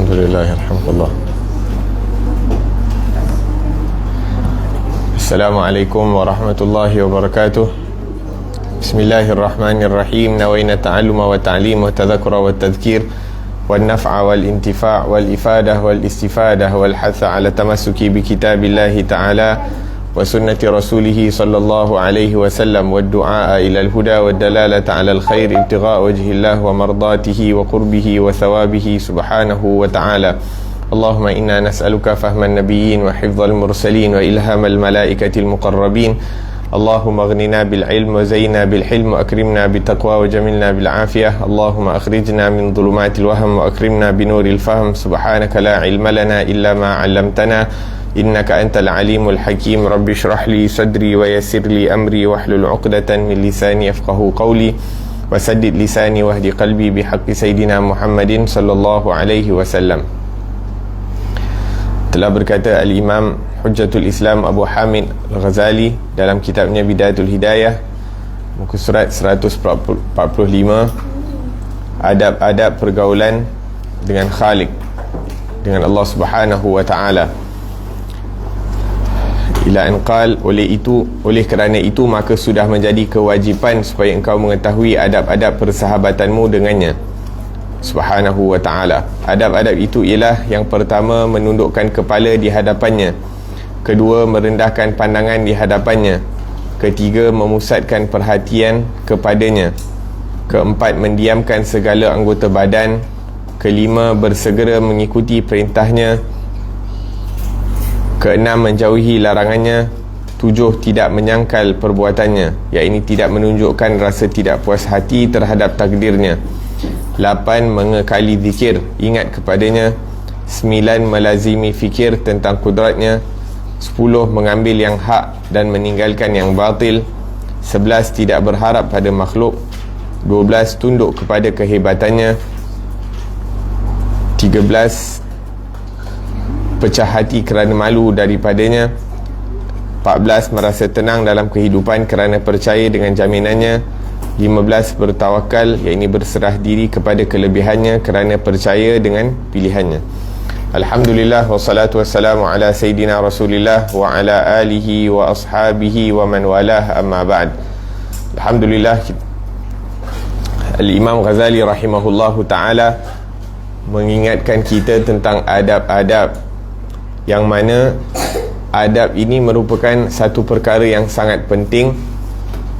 Alhamdulillah, alhamdulillah. Assalamualaikum warahmatullahi wabarakatuh. Bismillahirrahmanirrahim. Nawaina ta'alluma wa ta'lim wa tadhakura wa tadhkir wal naf'a wal intifa' wal ifadah wal istifadah wal hatha ala tamassuki bi kitabillahi ta'ala wa sunnati rasulih sallallahu alaihi wasallam wa du'a ila al huda wa dalalata ala al khair ibtigha' wajhillah wa mardatihi wa qurbihi wa thawabihi subhanahu wa ta'ala. Allahumma inna nas'aluka fahman nabiyyin wa hifdzal mursalin wa ilhamal malaikatil muqarrabin. Allahumma aghnina bil ilm wa zayyina bil hilm wa akrimna bit taqwa wa jamilna bil afiyah. Allahumma akhrijna min dhulumatil wahm wa akrimna binuril fahm. Subhanaka la ilma lana illa ma 'allamtana innaka antal alimul hakim. Rabbi shrah li sadri wa yassir li amri wahlul 'uqdatan min lisani yafqahu qawli wa saddid lisani wahdi qalbi bihaqqi sayidina Muhammadin sallallahu alaihi wasallam. Telah berkata Al-Imam Hujjatul Islam Abu Hamid Al-Ghazali dalam kitabnya Bidayatul Hidayah, muka surat 145, adab-adab pergaulan dengan Khaliq, dengan Allah Subhanahu wa ta'ala. Ila anqal, oleh kerana itu maka sudah menjadi kewajipan supaya engkau mengetahui adab-adab persahabatanmu dengannya Subhanahu wa ta'ala. Adab-adab itu ialah: yang pertama, menundukkan kepala di hadapannya; kedua, merendahkan pandangan di hadapannya; ketiga, memusatkan perhatian kepadanya; keempat, mendiamkan segala anggota badan; kelima, bersegera mengikuti perintahnya; keenam, menjauhi larangannya; tujuh, tidak menyangkal perbuatannya, iaitu tidak menunjukkan rasa tidak puas hati terhadap takdirnya; 8. Mengekali zikir, ingat kepadanya; 9. Melazimi fikir tentang kudratnya; 10. Mengambil yang hak dan meninggalkan yang batil; 11. Tidak berharap pada makhluk; 12. Tunduk kepada kehebatannya; 13. Pecah hati kerana malu daripadanya; 14. Merasa tenang dalam kehidupan kerana percaya dengan jaminannya; 15. Bertawakal, iaitu berserah diri kepada kelebihannya kerana percaya dengan pilihannya. Alhamdulillah, wassalatu wassalamu ala Sayyidina Rasulillah wa ala alihi wa ashabihi wa man walah, amma ba'd. Alhamdulillah, Al-Imam Ghazali rahimahullahu ta'ala mengingatkan kita tentang adab-adab, yang mana adab ini merupakan satu perkara yang sangat penting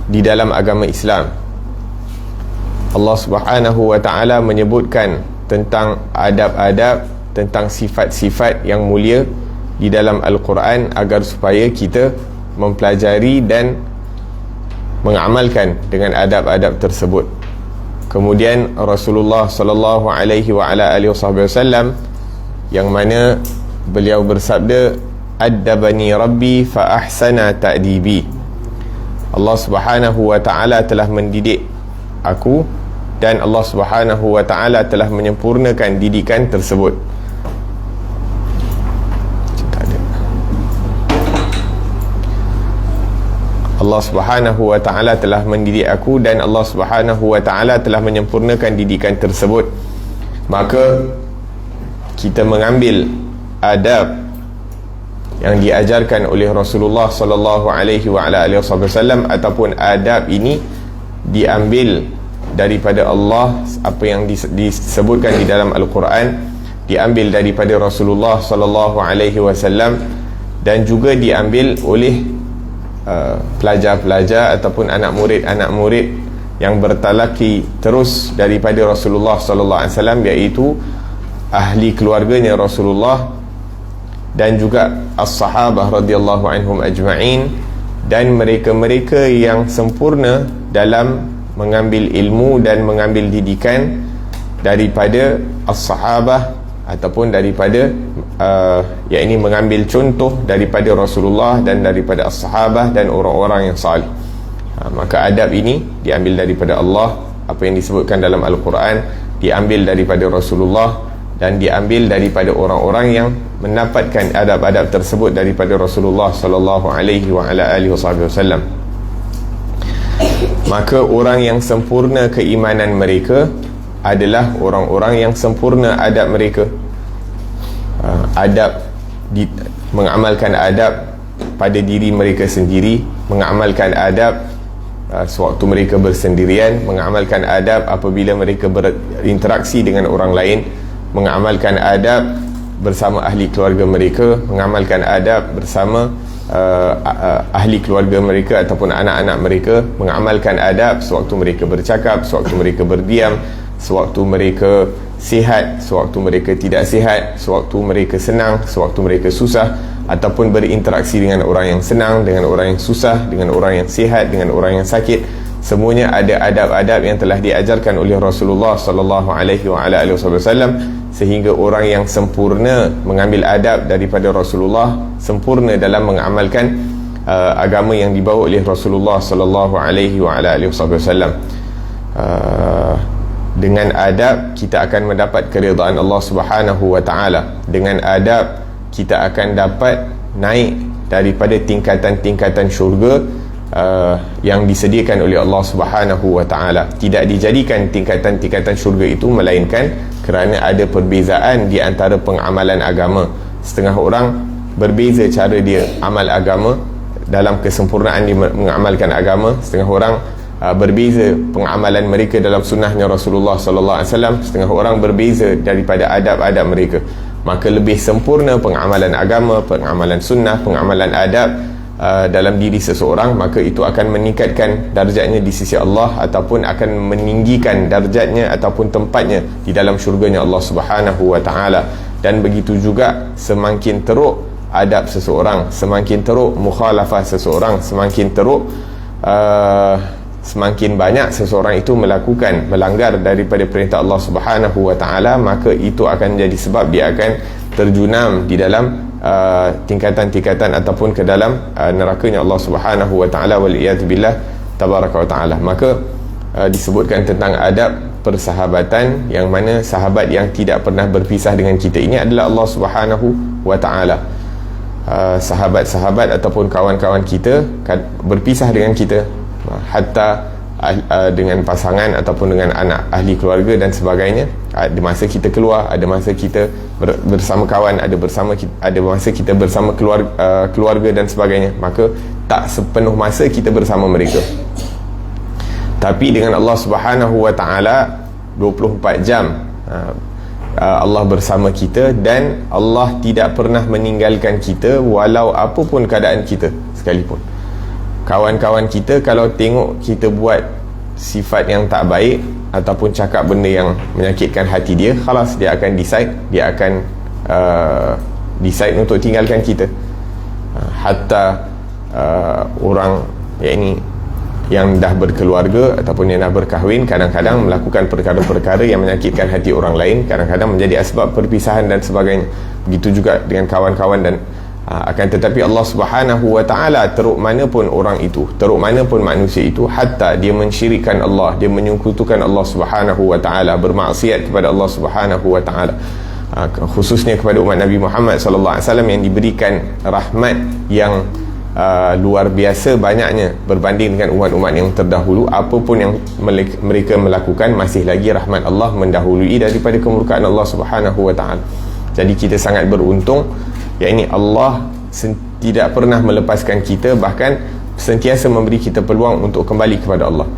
di dalam agama Islam. Allah Subhanahu wa ta'ala menyebutkan tentang adab-adab, tentang sifat-sifat yang mulia di dalam Al-Quran, agar supaya kita mempelajari dan mengamalkan dengan adab-adab tersebut. Kemudian Rasulullah sallallahu alaihi wa ala alihi wasallam, yang mana beliau bersabda, "Addabani Rabbi fa ahsana ta'dibi." Allah Subhanahu wa ta'ala telah mendidik aku, dan Allah Subhanahu wa ta'ala telah menyempurnakan didikan tersebut. Allah Subhanahu wa ta'ala telah mendidik aku, dan Allah Subhanahu wa ta'ala telah menyempurnakan didikan tersebut. Maka kita mengambil adab yang diajarkan oleh Rasulullah sallallahu alaihi wa ala alihi wasallam, ataupun adab ini diambil daripada Allah, apa yang disebutkan di dalam Al-Quran, diambil daripada Rasulullah sallallahu alaihi wasallam, dan juga diambil oleh pelajar-pelajar ataupun anak murid yang bertalaki terus daripada Rasulullah sallallahu alaihi wasallam, iaitu ahli keluarganya Rasulullah, dan juga as-sahabah radhiyallahu anhum ajma'in, dan mereka-mereka yang sempurna dalam mengambil ilmu dan mengambil didikan daripada as-sahabah, ataupun daripada iaitu mengambil contoh daripada Rasulullah dan daripada as-sahabah dan orang-orang yang salih. Maka adab ini diambil daripada Allah, apa yang disebutkan dalam Al-Quran diambil daripada Rasulullah, dan diambil daripada orang-orang yang mendapatkan adab-adab tersebut daripada Rasulullah sallallahu alaihi wa ala alihi wasallam. Maka orang yang sempurna keimanan mereka adalah orang-orang yang sempurna adab mereka. adab, mengamalkan adab pada diri mereka sendiri, mengamalkan adab sewaktu mereka bersendirian, mengamalkan adab apabila mereka berinteraksi dengan orang lain, mengamalkan adab bersama ahli keluarga mereka, mengamalkan adab bersama ahli keluarga mereka ataupun anak-anak mereka, mengamalkan adab sewaktu mereka bercakap, sewaktu mereka berdiam, sewaktu mereka sihat, sewaktu mereka tidak sihat, sewaktu mereka senang, sewaktu mereka susah, ataupun berinteraksi dengan orang yang senang, dengan orang yang susah, dengan orang yang sihat, dengan orang yang sakit. Semuanya ada adab-adab yang telah diajarkan oleh Rasulullah sallallahu alaihi wasallam, sehingga orang yang sempurna mengambil adab daripada Rasulullah, sempurna dalam mengamalkan agama yang dibawa oleh Rasulullah sallallahu alaihi wasallam. Dengan adab kita akan mendapat keridaan Allah Subhanahu wa taala. Dengan adab kita akan dapat naik daripada tingkatan-tingkatan syurga yang disediakan oleh Allah Subhanahu wa taala. Tidak dijadikan tingkatan-tingkatan syurga itu melainkan kerana ada perbezaan di antara pengamalan agama. Setengah orang berbeza cara dia amal agama dalam kesempurnaan dia mengamalkan agama, setengah orang berbeza pengamalan mereka dalam sunnahnya Rasulullah sallallahu alaihi wasallam, setengah orang berbeza daripada adab-adab mereka. Maka lebih sempurna pengamalan agama, pengamalan sunnah, pengamalan adab dalam diri seseorang, maka itu akan meningkatkan darjatnya di sisi Allah ataupun akan meninggikan darjatnya ataupun tempatnya di dalam syurganya Allah Subhanahu wa taala. Dan begitu juga semakin teruk adab seseorang, semakin teruk mukhalafah seseorang, semakin teruk semakin banyak seseorang itu melakukan melanggar daripada perintah Allah Subhanahu wa taala, maka itu akan jadi sebab dia akan terjunam di dalam tingkatan-tingkatan ataupun ke dalam nerakanya Allah Subhanahu wa taala, wal iyad billah tabaraka wa taala. Maka disebutkan tentang adab persahabatan, yang mana sahabat yang tidak pernah berpisah dengan kita ini adalah Allah Subhanahu wa taala. Sahabat-sahabat ataupun kawan-kawan kita berpisah dengan kita, hatta dengan pasangan ataupun dengan anak ahli keluarga dan sebagainya. Ada masa kita keluar, ada masa kita bersama kawan, ada masa kita bersama keluarga dan sebagainya. Maka tak sepenuh masa kita bersama mereka. Tapi dengan Allah Subhanahu wa taala 24 jam Allah bersama kita, dan Allah tidak pernah meninggalkan kita walau apapun keadaan kita sekalipun. Kawan-kawan kita kalau tengok kita buat sifat yang tak baik ataupun cakap benda yang menyakitkan hati dia, khalas dia akan decide untuk tinggalkan kita. Hatta orang yang dah berkeluarga ataupun yang dah berkahwin kadang-kadang melakukan perkara-perkara yang menyakitkan hati orang lain, kadang-kadang menjadi asbab perpisahan dan sebagainya. Begitu juga dengan kawan-kawan. Dan akan tetapi Allah Subhanahu wa taala, teruk mana pun orang itu, teruk mana pun manusia itu, hatta dia mensyirikkan Allah, dia menyekutukan Allah Subhanahu wa taala, bermaksiat kepada Allah Subhanahu wa taala, khususnya kepada umat Nabi Muhammad sallallahu alaihi wasallam yang diberikan rahmat yang luar biasa banyaknya berbanding dengan umat-umat yang terdahulu. Apapun yang mereka melakukan, masih lagi rahmat Allah mendahului daripada kemurkaan Allah Subhanahu wa taala. Jadi kita sangat beruntung, yakni Allah tidak pernah melepaskan kita, bahkan sentiasa memberi kita peluang untuk kembali kepada Allah.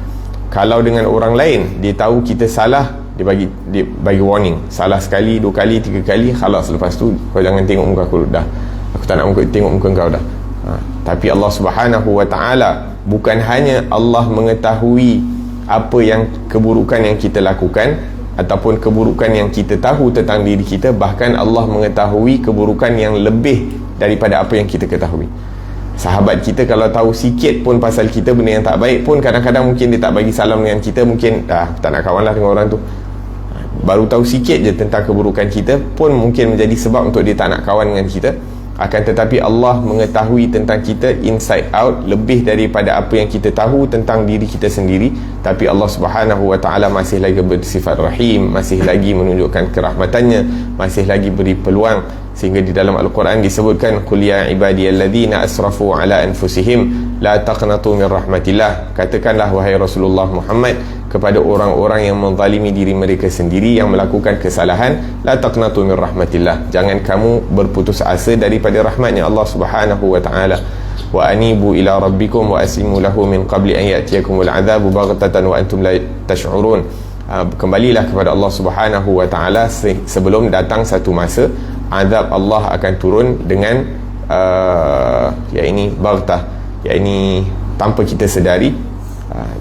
Kalau dengan orang lain, dia tahu kita salah, dia bagi warning, salah sekali, 2 kali, 3 kali, khalas, lepas tu kau jangan tengok muka aku dah, aku tak nak tengok muka kau dah. Tapi Allah Subhanahu wa taala, bukan hanya Allah mengetahui apa yang keburukan yang kita lakukan ataupun keburukan yang kita tahu tentang diri kita, bahkan Allah mengetahui keburukan yang lebih daripada apa yang kita ketahui. Sahabat kita kalau tahu sikit pun pasal kita, benda yang tak baik pun, kadang-kadang mungkin dia tak bagi salam dengan kita, mungkin tak nak kawan lah dengan orang tu. Baru tahu sikit je tentang keburukan kita pun mungkin menjadi sebab untuk dia tak nak kawan dengan kita. Akan tetapi Allah mengetahui tentang kita inside out, lebih daripada apa yang kita tahu tentang diri kita sendiri. Tapi Allah Subhanahu wa taala masih lagi bersifat rahim, masih lagi menunjukkan kerahmatannya, masih lagi beri peluang. Sehingga di dalam Al-Quran disebutkan, qul ya ibadiyalladzina asrafu ala anfusihim la taqnatu min rahmatillah. Katakanlah wahai Rasulullah Muhammad kepada orang-orang yang menzalimi diri mereka sendiri, yang melakukan kesalahan. La taqnatu min rahmatillah, jangan kamu berputus asa daripada rahmatnya Allah Subhanahu wa taala. Wa anibu ila rabbikum wa aslimu lahu min qabli an ya'tiyakumul adzabu baghtatan wa antum la tash'urun. Kembalilah kepada Allah Subhanahu wa taala sebelum datang satu masa azab Allah akan turun dengan yakni baghtah, yakni tanpa kita sedari,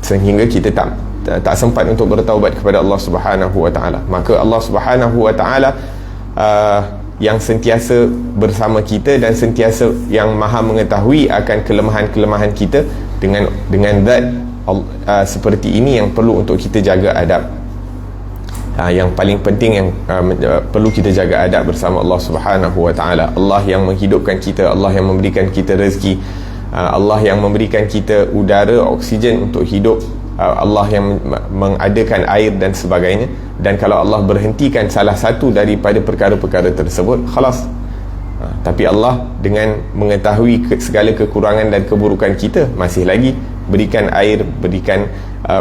sehingga kita tak sempat untuk bertaubat kepada Allah Subhanahu wa taala. Maka Allah Subhanahu wa taala yang sentiasa bersama kita dan sentiasa yang maha mengetahui akan kelemahan-kelemahan kita, dengan zat seperti ini yang perlu untuk kita jaga adab. Yang paling penting yang perlu kita jaga adab bersama Allah Subhanahu wa taala. Allah yang menghidupkan kita, Allah yang memberikan kita rezeki, Allah yang memberikan kita udara, oksigen untuk hidup, Allah yang mengadakan air dan sebagainya. Dan kalau Allah berhentikan salah satu daripada perkara-perkara tersebut, khalas. Tapi Allah dengan mengetahui segala kekurangan dan keburukan kita, masih lagi berikan air, berikan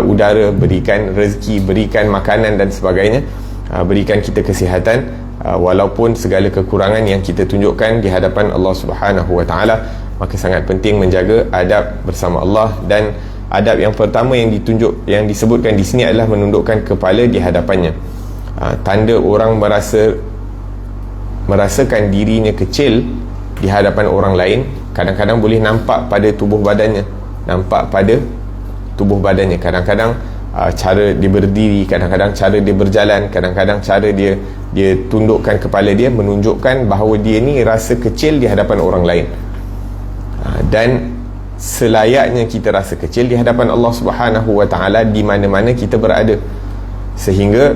udara, berikan rezeki, berikan makanan dan sebagainya, berikan kita kesihatan, walaupun segala kekurangan yang kita tunjukkan di hadapan Allah Subhanahu wa taala. Maka sangat penting menjaga adab bersama Allah. Dan adab yang pertama yang disebutkan di sini adalah menundukkan kepala di hadapannya. Tanda orang merasakan dirinya kecil di hadapan orang lain, kadang-kadang boleh nampak pada tubuh badannya. Kadang-kadang cara dia berdiri, kadang-kadang cara dia berjalan, kadang-kadang cara dia tundukkan kepala dia, menunjukkan bahawa dia ni rasa kecil di hadapan orang lain. Dan selayaknya kita rasa kecil di hadapan Allah Subhanahu wa taala di mana-mana kita berada. Sehingga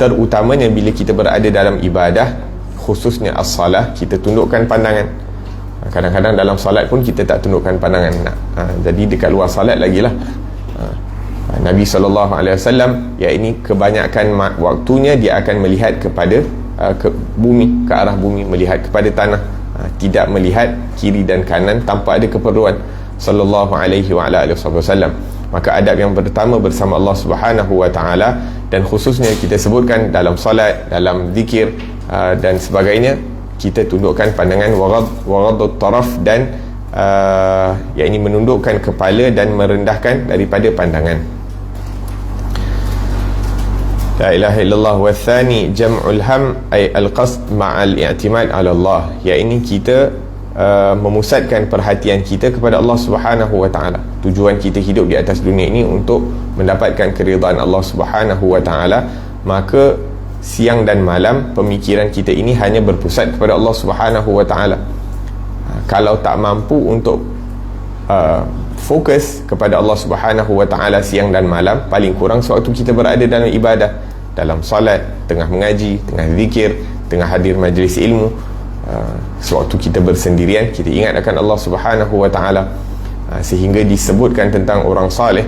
terutamanya bila kita berada dalam ibadah, khususnya as-salah, kita tundukkan pandangan. Kadang-kadang dalam salat pun kita tak tundukkan pandangan. Jadi dekat luar salat lagilah. Nabi SAW, ya ini kebanyakan waktunya dia akan melihat kepada ke bumi, ke arah bumi, melihat kepada tanah, tidak melihat kiri dan kanan tanpa ada keperluan, sallallahu alaihi wa ala alihi wasallam. Maka adab yang pertama bersama Allah Subhanahu wa taala, dan khususnya kita sebutkan dalam salat, dalam zikir dan sebagainya, kita tundukkan pandangan, waradut taraf, dan yakni menundukkan kepala dan merendahkan daripada pandangan. La ilaha illallah. Wa thani jam'ul ham ay al-qasd ma'al i'timad 'ala Allah, yakni kita memusatkan perhatian kita kepada Allah Subhanahu wa taala. Tujuan kita hidup di atas dunia ini untuk mendapatkan keridhaan Allah Subhanahu wa taala. Maka siang dan malam pemikiran kita ini hanya berpusat kepada Allah Subhanahu wa taala. Kalau tak mampu untuk fokus kepada Allah Subhanahu wa taala siang dan malam, paling kurang sewaktu kita berada dalam ibadah, dalam salat, tengah mengaji, tengah zikir, tengah hadir majlis ilmu, sewaktu kita bersendirian, kita ingat akan Allah Subhanahu wa taala. Sehingga disebutkan tentang orang saleh,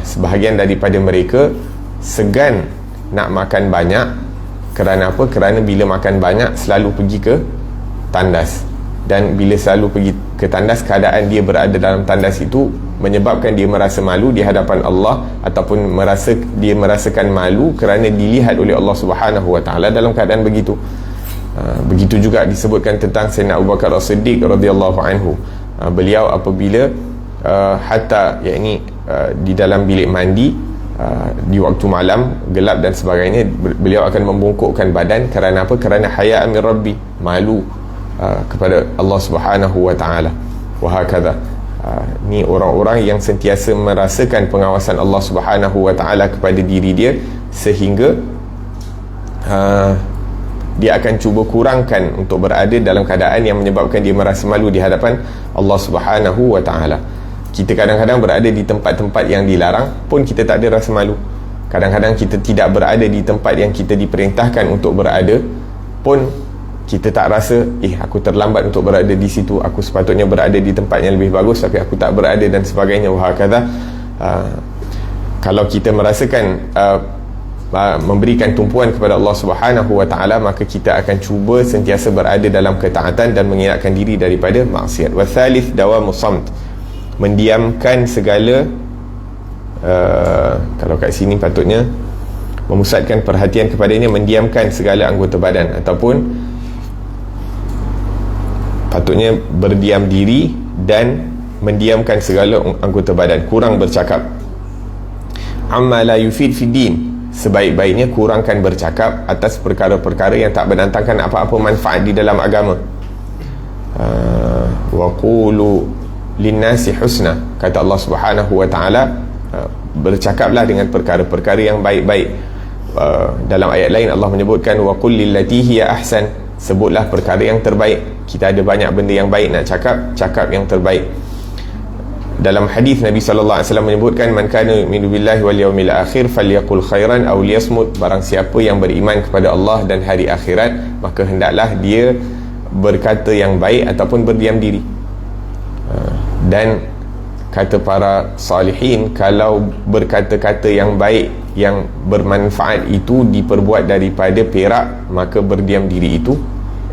sebahagian daripada mereka segan nak makan banyak. Kerana apa? Kerana bila makan banyak selalu pergi ke tandas, dan bila selalu pergi ke tandas, keadaan dia berada dalam tandas itu menyebabkan dia merasa malu di hadapan Allah, ataupun dia merasakan malu kerana dilihat oleh Allah Subhanahu wa taala dalam keadaan begitu. Begitu juga disebutkan tentang Sayyidina Abu Bakar As-Siddiq radhiyallahu anhu. Beliau apabila hatta yakni di dalam bilik mandi, di waktu malam gelap dan sebagainya, beliau akan membungkukkan badan. Kerana apa? Kerana haya min rabbi, malu kepada Allah Subhanahu wa taala. Wa hakadha, ni orang-orang yang sentiasa merasakan pengawasan Allah Subhanahu wa taala kepada diri dia, sehingga dia akan cuba kurangkan untuk berada dalam keadaan yang menyebabkan dia merasa malu di hadapan Allah Subhanahu wa taala. Kita kadang-kadang berada di tempat-tempat yang dilarang pun kita tak ada rasa malu. Kadang-kadang kita tidak berada di tempat yang kita diperintahkan untuk berada pun kita tak rasa, aku terlambat untuk berada di situ, aku sepatutnya berada di tempat yang lebih bagus tapi aku tak berada, dan sebagainya. Wahakadha. Kalau kita merasakan memberikan tumpuan kepada Allah Subhanahu wa taala, maka kita akan cuba sentiasa berada dalam ketaatan dan mengelakkan diri daripada maksiat. Wa thalith dawamus samt, mendiamkan segala Kalau kat sini patutnya memusatkan perhatian kepadanya, mendiamkan segala anggota badan, ataupun patutnya berdiam diri dan mendiamkan segala anggota badan, kurang bercakap. Amma la yufid fid din, sebaik-baiknya kurangkan bercakap atas perkara-perkara yang tak mendatangkan apa-apa manfaat di dalam agama. Wa qulu linnasi husna, kata Allah Subhanahu wa ta'ala, bercakaplah dengan perkara-perkara yang baik-baik. Dalam ayat lain Allah menyebutkan wa qul lillati hiya ahsan, sebutlah perkara yang terbaik. Kita ada banyak benda yang baik nak cakap, cakap yang terbaik. Dalam hadis Nabi sallallahu alaihi wasallam menyebutkan, man kana yu'minu billahi wal yawmil akhir falyaqul khairan aw liyasmut, barang siapa yang beriman kepada Allah dan hari akhirat, maka hendaklah dia berkata yang baik ataupun berdiam diri. Dan kata para salihin, kalau berkata-kata yang baik yang bermanfaat itu diperbuat daripada perak, maka berdiam diri itu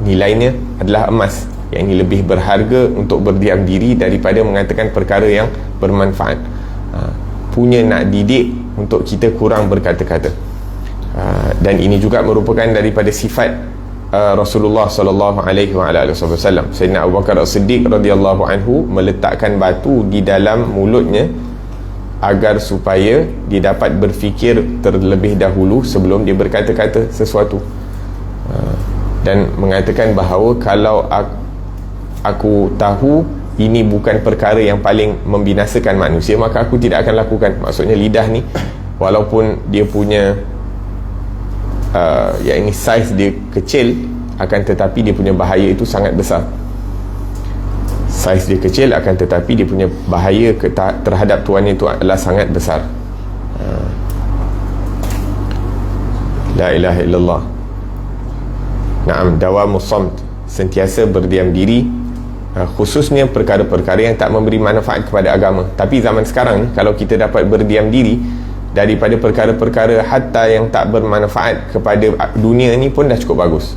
nilainya adalah emas, yang ini lebih berharga untuk berdiam diri daripada mengatakan perkara yang bermanfaat. Punya nak didik untuk kita kurang berkata-kata. Dan ini juga merupakan daripada sifat Rasulullah sallallahu alaihi wasallam. Sayyidina Abu Bakar As-Siddiq radhiyallahu anhu meletakkan batu di dalam mulutnya agar supaya dia dapat berfikir terlebih dahulu sebelum dia berkata-kata sesuatu, dan mengatakan bahawa kalau aku tahu ini bukan perkara yang paling membinasakan manusia, maka aku tidak akan lakukan. Maksudnya lidah ni walaupun dia punya yang ini saiz dia kecil, akan tetapi dia punya bahaya itu sangat besar. Saiz dia kecil, akan tetapi dia punya bahaya terhadap tuannya itu adalah sangat besar. La ilaha illallah. Naam, dawamus samt, sentiasa berdiam diri, khususnya perkara-perkara yang tak memberi manfaat kepada agama. Tapi zaman sekarang ni, kalau kita dapat berdiam diri daripada perkara-perkara hatta yang tak bermanfaat kepada dunia ni pun dah cukup bagus.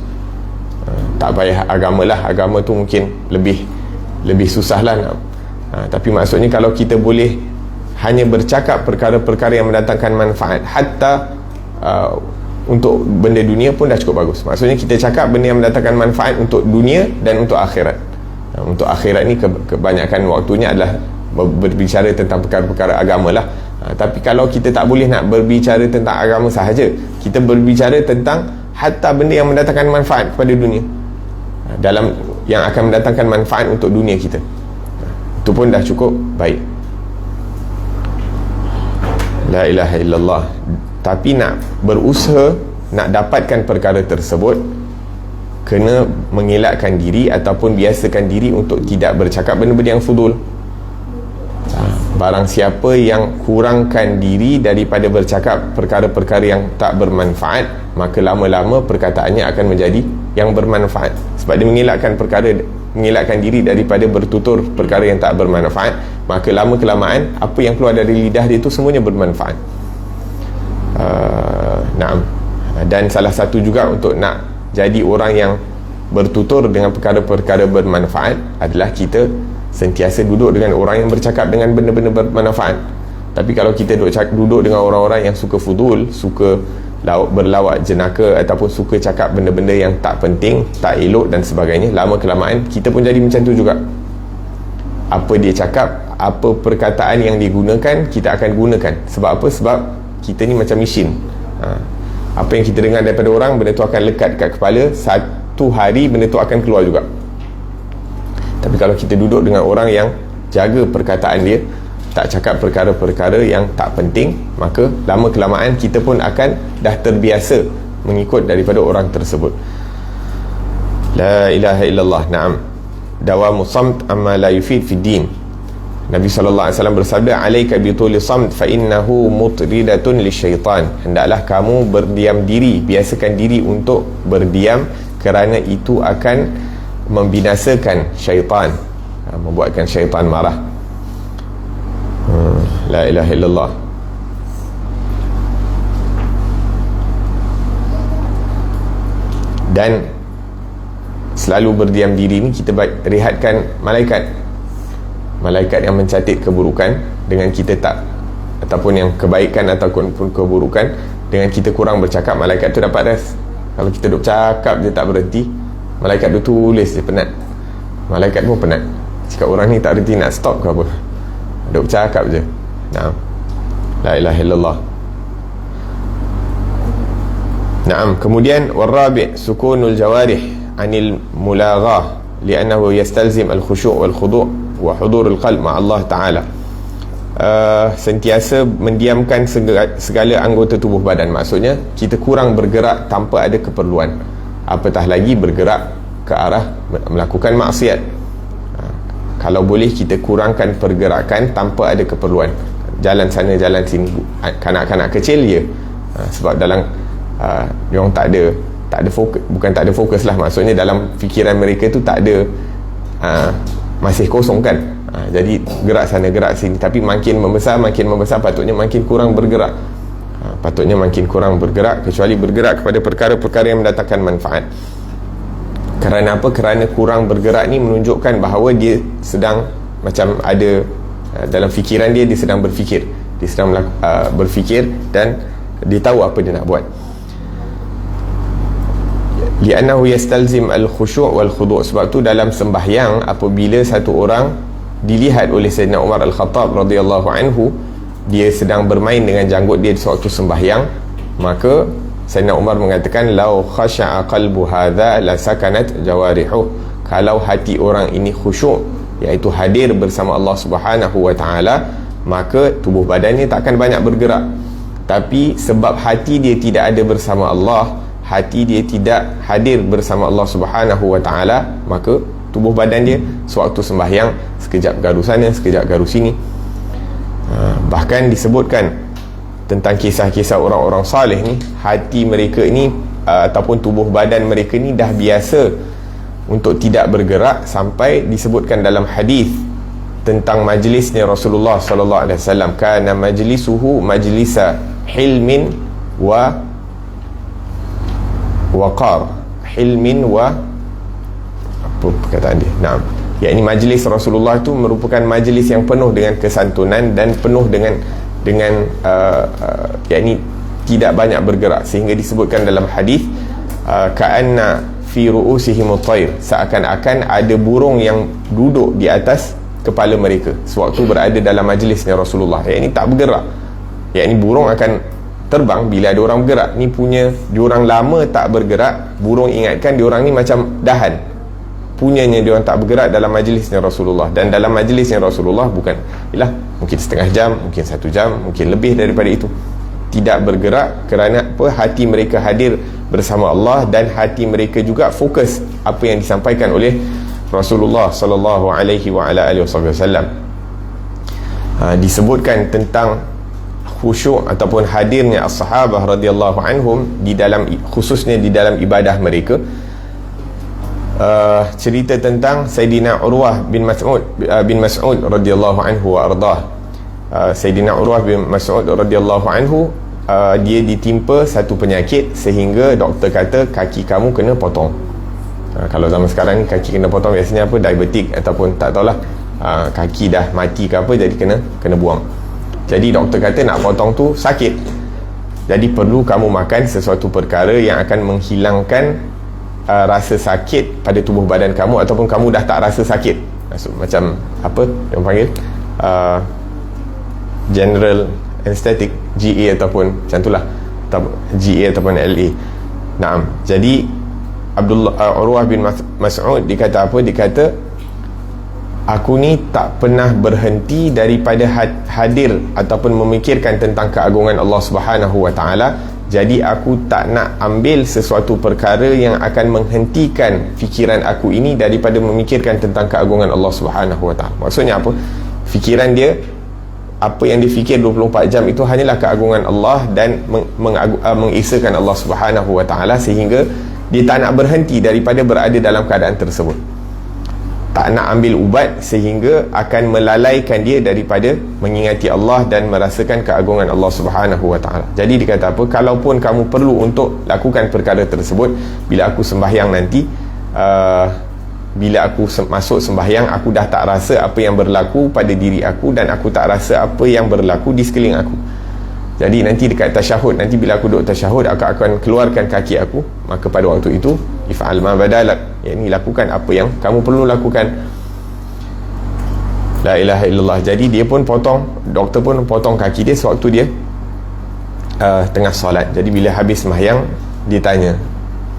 Tak payah agama lah, agama tu mungkin lebih susah lah nak. Tapi maksudnya kalau kita boleh hanya bercakap perkara-perkara yang mendatangkan manfaat hatta untuk benda dunia pun dah cukup bagus. Maksudnya kita cakap benda yang mendatangkan manfaat untuk dunia dan untuk akhirat. Untuk akhirat ni kebanyakan waktunya adalah berbicara tentang perkara-perkara agama lah. Tapi kalau kita tak boleh nak berbicara tentang agama sahaja, kita berbicara tentang hatta benda yang mendatangkan manfaat kepada dunia, dalam yang akan mendatangkan manfaat untuk dunia kita, itu pun dah cukup baik. La ilaha illallah. Tapi nak berusaha nak dapatkan perkara tersebut, kena mengelakkan diri ataupun biasakan diri untuk tidak bercakap benda-benda yang fudul. Barang siapa yang kurangkan diri daripada bercakap perkara-perkara yang tak bermanfaat, maka lama-lama perkataannya akan menjadi yang bermanfaat. Sebab dia mengelakkan diri daripada bertutur perkara yang tak bermanfaat, maka lama-kelamaan apa yang keluar dari lidah dia itu semuanya bermanfaat. Naam. Dan salah satu juga untuk nak jadi orang yang bertutur dengan perkara-perkara bermanfaat adalah kita sentiasa duduk dengan orang yang bercakap dengan benda-benda bermanfaat. Tapi kalau kita duduk dengan orang-orang yang suka fudul, suka berlawak jenaka, ataupun suka cakap benda-benda yang tak penting, tak elok dan sebagainya, lama-kelamaan kita pun jadi macam tu juga. Apa dia cakap, apa perkataan yang digunakan, kita akan gunakan. Sebab apa? Sebab kita ni macam mesin. Apa yang kita dengar daripada orang, benda tu akan lekat kat kepala. Satu hari benda tu akan keluar juga. Tapi kalau kita duduk dengan orang yang jaga perkataan dia, tak cakap perkara-perkara yang tak penting, maka lama-kelamaan kita pun akan dah terbiasa mengikut daripada orang tersebut. La ilaha illallah. Naam, dawamus samt amma la yufid fid din. Nabi SAW bersabda, alaika bituli samt fa innahu mutridatun lisyaitan. Hendaklah kamu berdiam diri, biasakan diri untuk berdiam, kerana itu akan membinasakan syaitan, membuatkan syaitan marah. La ilaha illallah. Dan selalu berdiam diri ni kita rehatkan malaikat yang mencatat keburukan, dengan kita tak ataupun yang kebaikan ataupun keburukan, dengan kita kurang bercakap, malaikat tu dapat rest. Kalau kita duk cakap je tak berhenti, malaikat tu tulis je, penat. Malaikat pun penat, cakap orang ni tak berhenti nak stop ke apa, duk cakap je. Naam, la ilaha illallah. Naam. Kemudian warabi' sukunul jawarih anil mulaghah li'annahu yastalzim al-khusyu' wal khudu' wa hudur al-qalb ma Allah Ta'ala. Sentiasa mendiamkan segala anggota tubuh badan. Maksudnya kita kurang bergerak tanpa ada keperluan, apatah lagi bergerak ke arah melakukan maksiat. Kalau boleh kita kurangkan pergerakan tanpa ada keperluan, jalan sana jalan sini. Kanak-kanak kecil je, sebab dalam diorang tak ada fokus, bukan tak ada fokus lah, maksudnya dalam fikiran mereka tu tak ada, masih kosong kan. Jadi gerak sana gerak sini. Tapi makin membesar patutnya makin kurang bergerak. Patutnya makin kurang bergerak, kecuali bergerak kepada perkara-perkara yang mendatangkan manfaat. Kerana apa? Kerana kurang bergerak ni menunjukkan bahawa dia sedang macam ada dalam fikiran dia sedang berfikir. Dia sedang berfikir dan dia tahu apa dia nak buat. Li'annahu yastalzim al-khusyu' wal khudu'. Sebab tu dalam sembahyang, apabila satu orang dilihat oleh Sayyidina Umar Al-Khattab radhiyallahu anhu, dia sedang bermain dengan janggut dia sewaktu sembahyang, maka Sayyidina Umar mengatakan, lau khasha'a qalbu hadha la sakanat jawarihuh. Kalau hati orang ini khusyuk, iaitu hadir bersama Allah Subhanahu wa ta'ala, maka tubuh badannya tak akan banyak bergerak. Tapi sebab hati dia tidak ada bersama Allah, hati dia tidak hadir bersama Allah Subhanahu wa ta'ala, maka tubuh badan dia sewaktu sembahyang sekejap garu sana, sekejap garu sini. Bahkan disebutkan tentang kisah-kisah orang-orang saleh ni, hati mereka ni ataupun tubuh badan mereka ni dah biasa untuk tidak bergerak, sampai disebutkan dalam hadis tentang majlisnya Rasulullah sallallahu alaihi wasallam, kana majlisuhu majlisa hilmin wa waqar. Hilmin wa apa perkataan dia? Naam. Yakni majlis Rasulullah itu merupakan majlis yang penuh dengan kesantunan dan penuh dengan yakni tidak banyak bergerak, sehingga disebutkan dalam hadis ka'anna fi ru'usihim at-tayr, seakan-akan ada burung yang duduk di atas kepala mereka sewaktu berada dalam majlisnya Rasulullah. Yakni tak bergerak. Yakni burung akan terbang bila ada orang bergerak. Ni punya diorang lama tak bergerak, burung ingatkan diorang ni macam dahan, punyanya diorang tak bergerak dalam majlisnya Rasulullah. Dan dalam majlisnya Rasulullah bukan mungkin setengah jam, mungkin 1 jam, mungkin lebih daripada itu, tidak bergerak. Kerana apa? Hati mereka hadir bersama Allah, dan hati mereka juga fokus apa yang disampaikan oleh Rasulullah sallallahu alaihi wa ala alihi wasallam. Disebutkan tentang khusyuk ataupun hadirnya as-sahabah radhiyallahu anhum di dalam, khususnya di dalam ibadah mereka. Cerita tentang Sayyidina Urwah bin Mas'ud radhiyallahu anhu wa ardah. Sayyidina Urwah bin Mas'ud radhiyallahu anhu, dia ditimpa satu penyakit sehingga doktor kata kaki kamu kena potong. Kalau zaman sekarang ni kaki kena potong biasanya apa? Diabetik ataupun tak tahulah, kaki dah mati ke apa, jadi kena buang. Jadi doktor kata nak potong tu sakit, jadi perlu kamu makan sesuatu perkara yang akan menghilangkan rasa sakit pada tubuh badan kamu, ataupun kamu dah tak rasa sakit. Maksud, macam apa yang panggil general anesthetic, GA ataupun macam itulah, GA ataupun LA. Naam. Jadi Urwah bin Mas'ud dikata apa? Dikata, aku ni tak pernah berhenti daripada hadir ataupun memikirkan tentang keagungan Allah Subhanahu wa ta'ala. Jadi aku tak nak ambil sesuatu perkara yang akan menghentikan fikiran aku ini daripada memikirkan tentang keagungan Allah Subhanahu wa ta'ala. Maksudnya apa? Fikiran dia, apa yang dia fikir 24 jam itu hanyalah keagungan Allah dan mengisahkan Allah Subhanahu wa ta'ala, sehingga dia tak nak berhenti daripada berada dalam keadaan tersebut. Tak nak ambil ubat sehingga akan melalaikan dia daripada mengingati Allah dan merasakan keagungan Allah Subhanahu wa ta'ala. Jadi dikata apa? Kalaupun kamu perlu untuk lakukan perkara tersebut, bila aku sembahyang nanti, bila aku masuk sembahyang, aku dah tak rasa apa yang berlaku pada diri aku, dan aku tak rasa apa yang berlaku di sekeliling aku. Jadi nanti dekat tasyahud, nanti bila aku duduk tasyahud, aku akan keluarkan kaki aku, maka pada waktu itu if'al ma badalak, yakni lakukan apa yang kamu perlu lakukan. La ilaha illallah. Jadi dia pun potong, doktor pun potong kaki dia sewaktu dia tengah solat. Jadi bila habis sembahyang, dia tanya,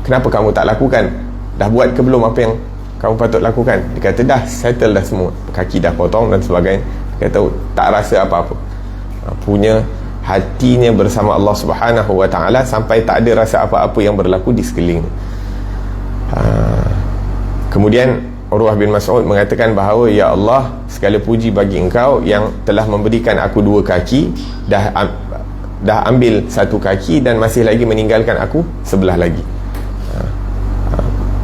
kenapa kamu tak lakukan? Dah buat ke belum apa yang kamu patut lakukan? Dia kata dah settle dah semua, kaki dah potong dan sebagainya. Dia kata tak rasa apa-apa. Punya hatinya bersama Allah Subhanahu wa ta'ala sampai tak ada rasa apa-apa yang berlaku di sekeliling. Kemudian Urwah bin Mas'ud mengatakan bahawa, ya Allah, segala puji bagi Engkau yang telah memberikan aku dua kaki, dah ambil satu kaki dan masih lagi meninggalkan aku sebelah lagi.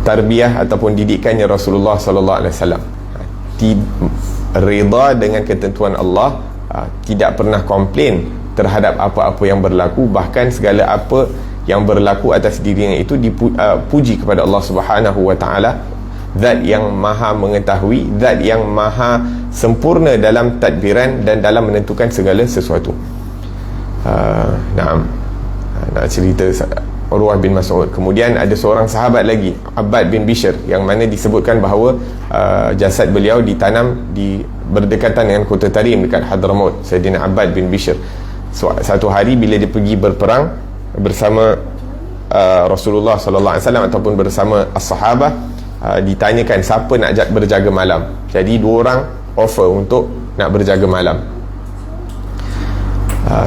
Tarbiyah ataupun didikannya Rasulullah sallallahu alaihi wasallam, rida dengan ketentuan Allah, tidak pernah komplain terhadap apa-apa yang berlaku, bahkan segala apa yang berlaku atas dirinya itu dipuji kepada Allah Subhanahu wa ta'ala, zat yang maha mengetahui, zat yang maha sempurna dalam tadbiran dan dalam menentukan segala sesuatu. Nak cerita Urwah bin Mas'ud. Kemudian ada seorang sahabat lagi, Abbad bin Bishr, yang mana disebutkan bahawa jasad beliau ditanam berdekatan dengan kota Tarim dekat Hadramaut, Sayyidina Abbad bin Bishr. Satu hari bila dia pergi berperang bersama Rasulullah sallallahu alaihi wasallam ataupun bersama as-sahabah, ditanyakan siapa nak berjaga malam. Jadi dua orang offer untuk nak berjaga malam.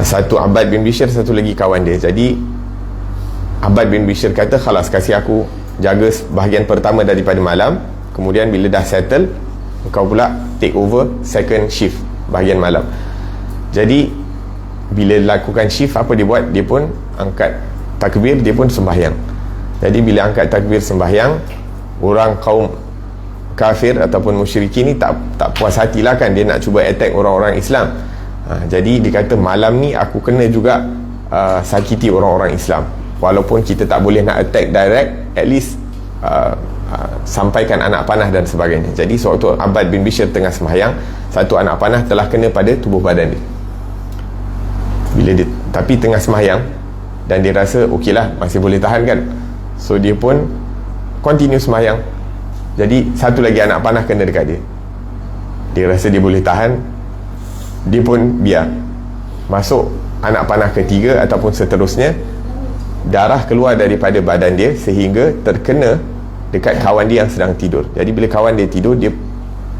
Satu Abbad bin Bishr, satu lagi kawan dia. Jadi Abbad bin Bishr kata, khalas, kasih aku jaga bahagian pertama daripada malam, kemudian bila dah settle, kau pula take over second shift, bahagian malam. Jadi bila lakukan shift, apa dia buat? Dia pun angkat takbir, dia pun sembahyang. Jadi bila angkat takbir sembahyang, orang kaum kafir ataupun musyrikin ni tak puas hatilah kan, dia nak cuba attack orang-orang Islam. Jadi dia kata, malam ni aku kena juga sakiti orang-orang Islam, walaupun kita tak boleh nak attack direct, at least sampaikan anak panah dan sebagainya. Jadi sewaktu Abbad bin Bishr tengah sembahyang, satu anak panah telah kena pada tubuh badan dia. Tapi tengah sembahyang, dan dia rasa okeylah, masih boleh tahan kan, so dia pun continue sembahyang. Jadi satu lagi anak panah kena dekat dia, dia rasa dia boleh tahan, dia pun biar. Masuk anak panah ketiga ataupun seterusnya, darah keluar daripada badan dia sehingga terkena dekat kawan dia yang sedang tidur. Jadi bila kawan dia tidur, dia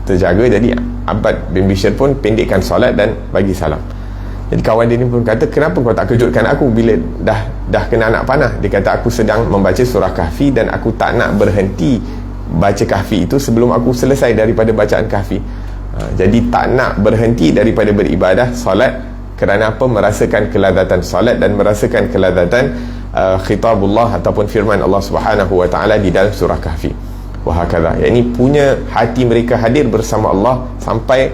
terjaga. Jadi Abbad bin Bishr pun pendekkan solat dan bagi salam. Jadi kawan dia ni pun kata, kenapa kau tak kejutkan aku bila dah kena anak panah? Dia kata, aku sedang membaca surah Kahfi dan aku tak nak berhenti baca Kahfi itu sebelum aku selesai daripada bacaan Kahfi. Jadi tak nak berhenti daripada beribadah solat. Kerana apa? Merasakan kelazatan solat dan merasakan kelazatan khitabullah ataupun firman Allah Subhanahu wa ta'ala di dalam surah Kahfi. Wahakadha, yakni punya hati mereka hadir bersama Allah sampai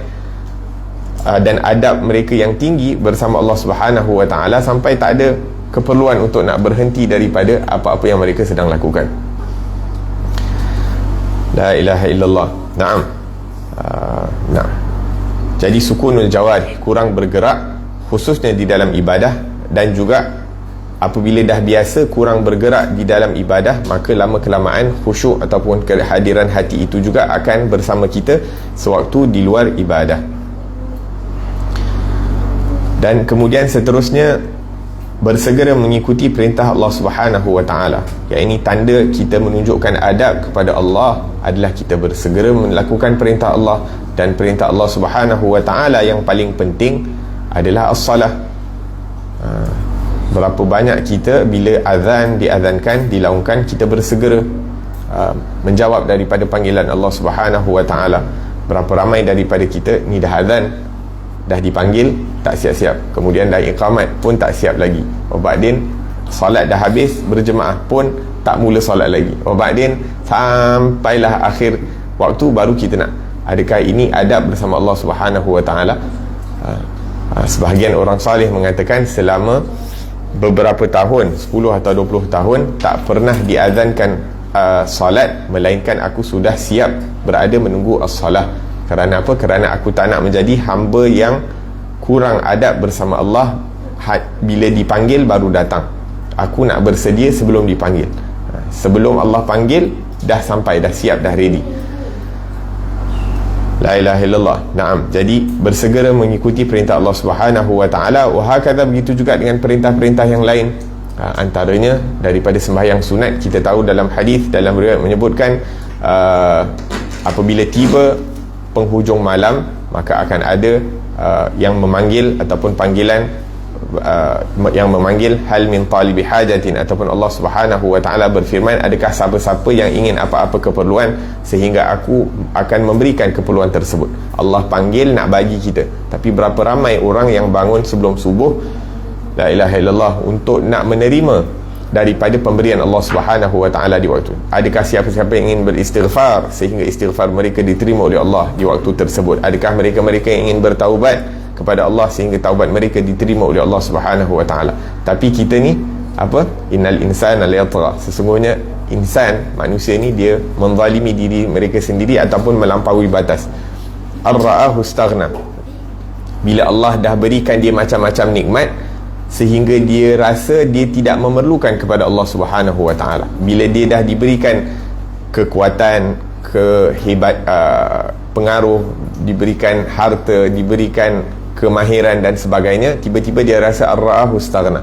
dan adab mereka yang tinggi bersama Allah Subhanahu wa ta'ala sampai tak ada keperluan untuk nak berhenti daripada apa-apa yang mereka sedang lakukan. La ilaha illallah. Naam. Jadi sukunul jawarih, kurang bergerak khususnya di dalam ibadah, dan juga apabila dah biasa kurang bergerak di dalam ibadah, maka lama kelamaan khusyuk ataupun kehadiran hati itu juga akan bersama kita sewaktu di luar ibadah. Dan kemudian seterusnya, bersegera mengikuti perintah Allah Subhanahu wa ta'ala. Yang ini tanda kita menunjukkan adab kepada Allah adalah kita bersegera melakukan perintah Allah. Dan perintah Allah Subhanahu wa ta'ala yang paling penting adalah as-salah. Berapa banyak kita bila azan diazankan, dilaungkan, kita bersegera menjawab daripada panggilan Allah Subhanahu wa ta'ala. Berapa ramai daripada kita ni dah azan, dah dipanggil, tak siap-siap, kemudian dah iqamat pun tak siap lagi, Ba'din solat dah habis berjemaah pun tak mula solat lagi, Ba'din sampailah akhir waktu baru kita nak. Adakah ini adab bersama Allah Subhanahu wa ta'ala? Sebahagian orang salih mengatakan selama beberapa tahun, 10 atau 20 tahun, tak pernah diazankan salat, melainkan aku sudah siap berada menunggu as-salah. Kerana apa? Kerana aku tak nak menjadi hamba yang kurang adab bersama Allah. Bila dipanggil baru datang. Aku nak bersedia sebelum dipanggil. Sebelum Allah panggil, dah sampai, dah siap, dah ready. La ilaha illallah. Naam. Jadi bersegera mengikuti perintah Allah Subhanahu wa taala. Wa hakadha, begitu juga dengan perintah-perintah yang lain. Antaranya daripada sembahyang sunat, kita tahu dalam hadis, dalam riwayat menyebutkan apabila tiba penghujung malam, maka akan ada yang memanggil ataupun panggilan yang memanggil hal min talibi hajatin, ataupun Allah Subhanahu wa taala berfirman, adakah siapa-siapa yang ingin apa-apa keperluan sehingga aku akan memberikan keperluan tersebut. Allah panggil nak bagi kita, tapi berapa ramai orang yang bangun sebelum subuh, la ilaha illallah, untuk nak menerima daripada pemberian Allah Subhanahu wa taala di waktu. Adakah siapa-siapa yang ingin beristighfar sehingga istighfar mereka diterima oleh Allah di waktu tersebut? Adakah mereka-mereka yang ingin bertaubat kepada Allah sehingga taubat mereka diterima oleh Allah Subhanahu wa taala? Tapi kita ni apa? Innal insana layatgha. Sesungguhnya insan, manusia ni, dia menzalimi diri mereka sendiri ataupun melampaui batas. Ar-ra'ahu istaghna. Bila Allah dah berikan dia macam-macam nikmat, sehingga dia rasa dia tidak memerlukan kepada Allah Subhanahu wa taala. Bila dia dah diberikan kekuatan, pengaruh, diberikan harta, diberikan kemahiran dan sebagainya, tiba-tiba dia rasa ar-ra'ahu istaghna.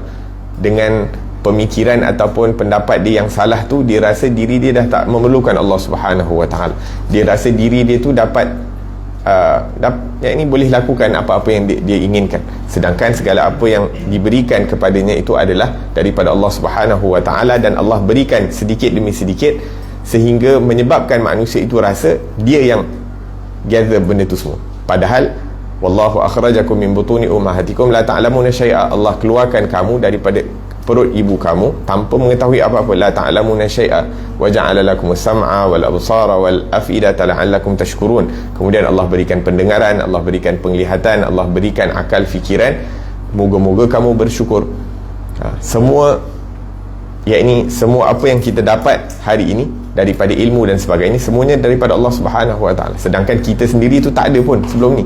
Dengan pemikiran ataupun pendapat dia yang salah tu, dia rasa diri dia dah tak memerlukan Allah Subhanahu wa taala. Dia rasa diri dia tu dapat yang ini boleh lakukan apa-apa yang dia inginkan, sedangkan segala apa yang diberikan kepadanya itu adalah daripada Allah Subhanahu wa taala, dan Allah berikan sedikit demi sedikit sehingga menyebabkan manusia itu rasa dia yang gather benda itu semua. Padahal wallahu akhrajakum min butuni ummahatikum la ta'lamuna syai'a. Allah keluarkan kamu daripada perut ibu kamu tanpa mengetahui apa-apa. La ta'lamuna syai'a wa ja'ala lakumus sam'a wal absara wal af'idata la'allakum tashkurun. Kemudian Allah berikan pendengaran, Allah berikan penglihatan, Allah berikan akal fikiran. Moga-moga kamu bersyukur. Semua apa yang kita dapat hari ini daripada ilmu dan sebagainya, semuanya daripada Allah Subhanahu wa taala. Sedangkan kita sendiri tu tak ada pun sebelum ni.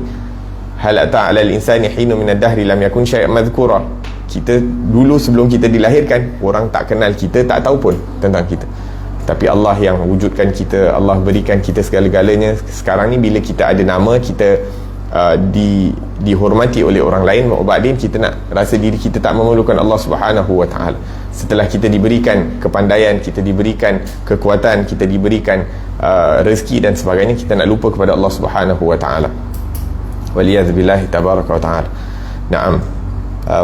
Hal ata 'alal insani hinu minad dahri lam yakun syai'an madhkura. Kita dulu sebelum kita dilahirkan, orang tak kenal kita, tak tahu pun tentang kita. Tapi Allah yang wujudkan kita, Allah berikan kita segala-galanya. Sekarang ni bila kita ada nama, kita dihormati oleh orang lain, ma'ubadin kita nak rasa diri kita tak memerlukan Allah Subhanahu wa taala. Setelah kita diberikan kepandaian, kita diberikan kekuatan, kita diberikan rezeki dan sebagainya, kita nak lupa kepada Allah Subhanahu wa taala. Waliyadzubillahi tabaraka wa ta'ala. Naam.